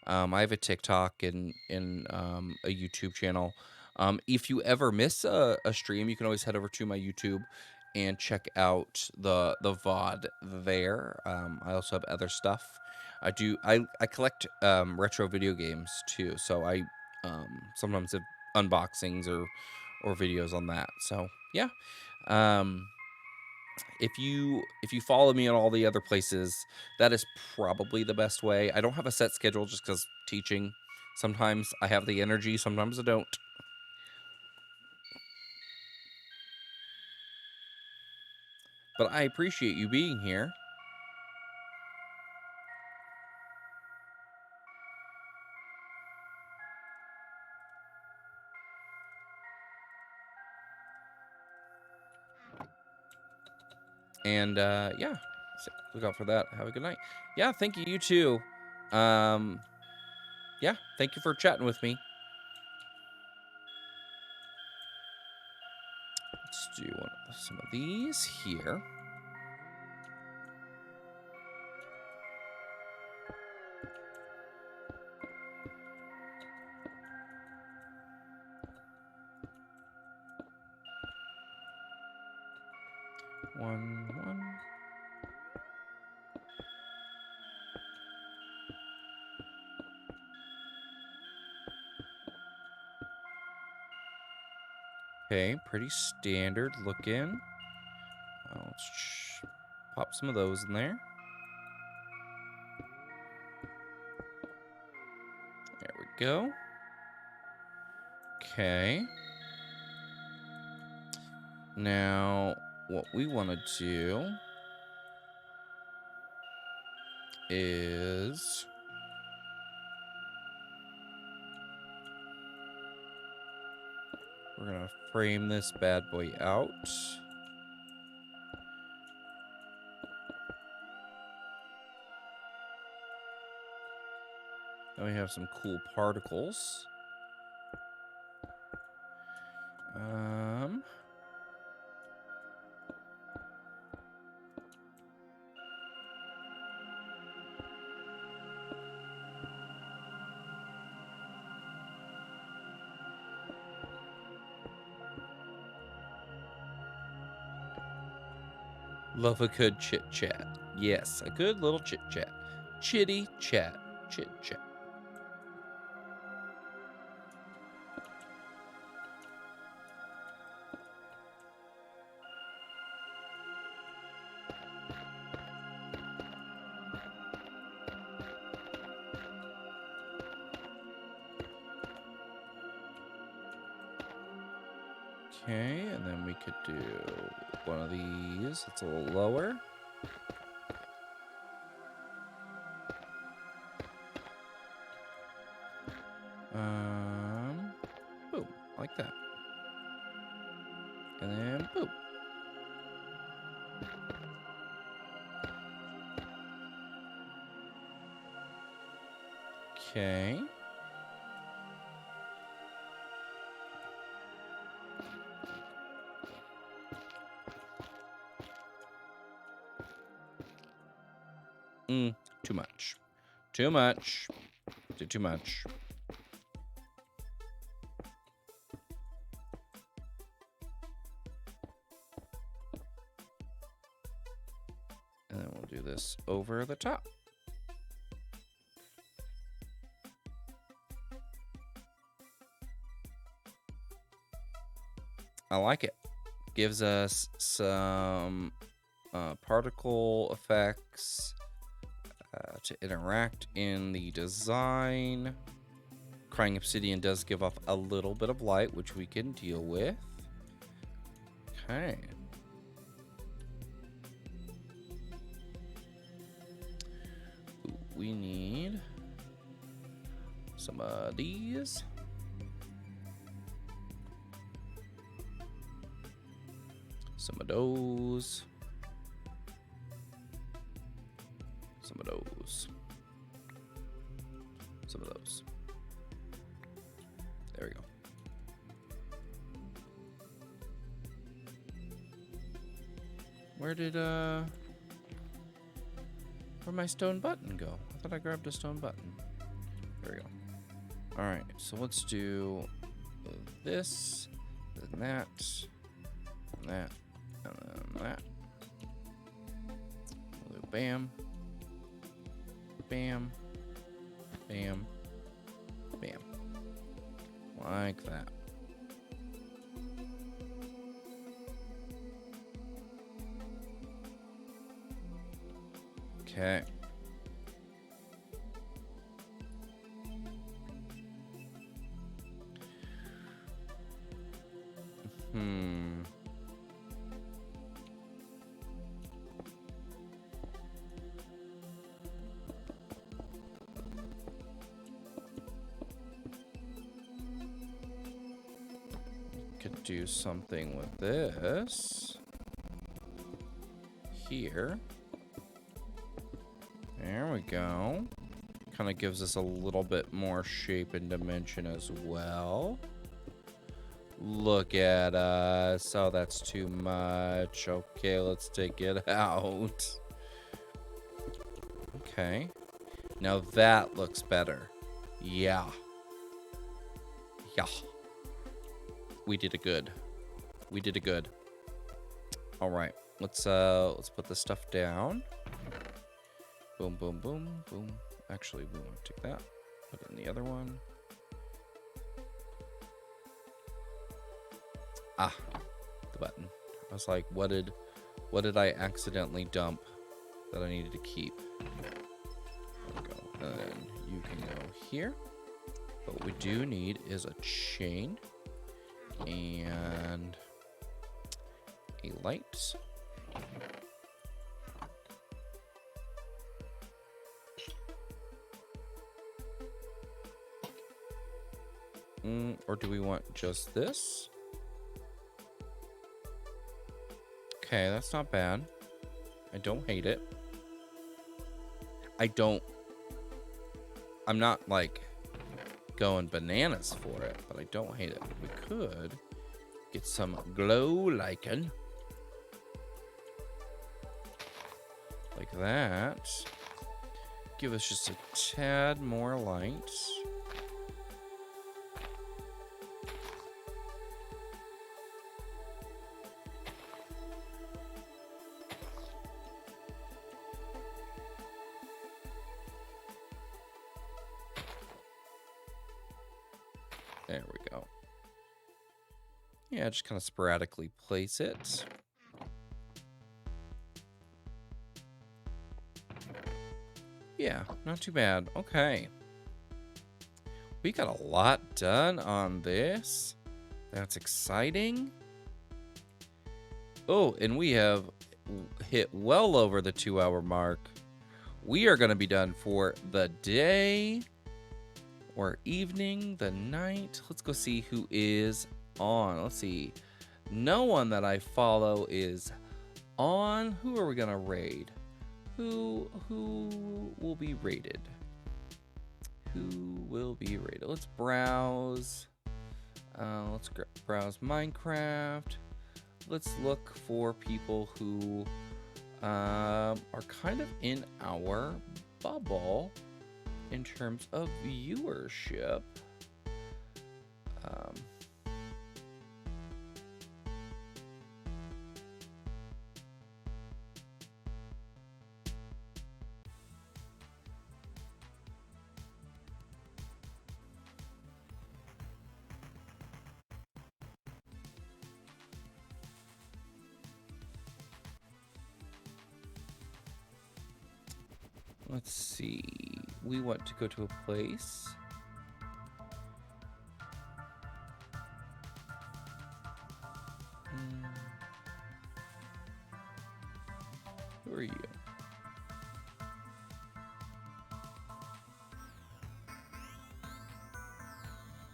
I have a TikTok and a YouTube channel. If you ever miss a stream, you can always head over to my YouTube and check out the VOD there. I also have other stuff. I collect retro video games too, so I sometimes have unboxings or videos on that. So yeah, if you follow me on all the other places, that is probably the best way. I don't have a set schedule just because teaching. Sometimes I have the energy, sometimes I don't. But I appreciate you being here. And yeah, so look out for that. Have a good night. Yeah, thank you. You too. Yeah, thank you for chatting with me. Let's do some of these here. One. Okay, pretty standard looking. Let's pop some of those in there. There we go. Okay. Now, what we want to do is we're going to frame this bad boy out. Now we have some cool particles. Love a good chit chat. Yes, a good little chit chat. Chitty chat. Chit chat. Okay, and then we could do one of these. It's a little lower. Okay. Too much. Too much. Did too much. And then we'll do this over the top. I like it. Gives us some particle effects to interact in the design. Crying obsidian does give off a little bit of light, which we can deal with. Okay. Ooh, we need some of these. Some of those. Some of those. Some of those. There we go. Where'd my stone button go? I thought I grabbed a stone button. There we go. Alright, so let's do this, then that, and that, and then that. We'll do bam, bam, bam, bam. Like that. Okay. Could do something with this here. There we go. Kind of gives us a little bit more shape and dimension as well. Look at us. Oh, that's too much. Okay, let's take it out. Okay. Now that looks better. Yeah. Yeah. We did it good. We did it good. All right. Let's put this stuff down. Boom, boom, boom, boom. Actually, we want to take that. Put it in the other one. Ah, the button. I was like, what did I accidentally dump that I needed to keep? There we go. And then you can go here. But what we do need is a chain and a light. Or do we want just this? Okay, that's not bad. I don't hate it. I'm not like going bananas for it, but I don't hate it. We could get some glow lichen. Like that. Give us just a tad more light. There we go. Yeah, just kind of sporadically place it. Yeah, not too bad. Okay. We got a lot done on this. That's exciting. Oh, and we have hit well over the 2-hour mark. We are going to be done for the day. Or evening, the night. Let's go see who is on. Let's see. No one that I follow is on. Who are we gonna raid? Who will be raided? Who will be rated? Let's browse. Let's browse Minecraft. Let's look for people who are kind of in our bubble in terms of viewership. Let's see. We want to go to a place. Who are you?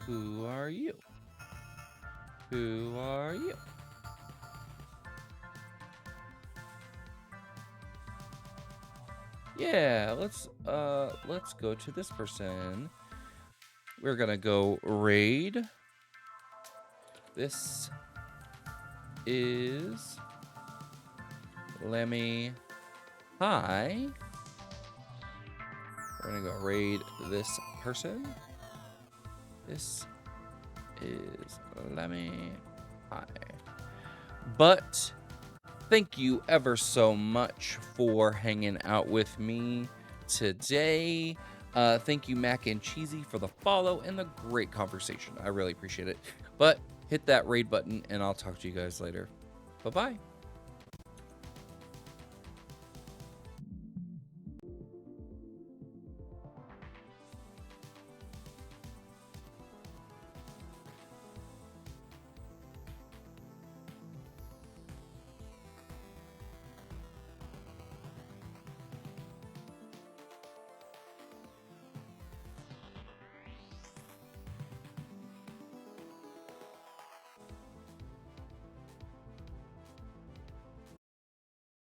Who are you? Who are you? Yeah, let's go to this person. We're gonna go raid. This is Lemmy. Hi. We're gonna go raid this person. This is Lemmy. Hi. But thank you ever so much for hanging out with me today. Thank you, Mac and Cheesy, for the follow and the great conversation. I really appreciate it. But hit that raid button, and I'll talk to you guys later. Bye-bye.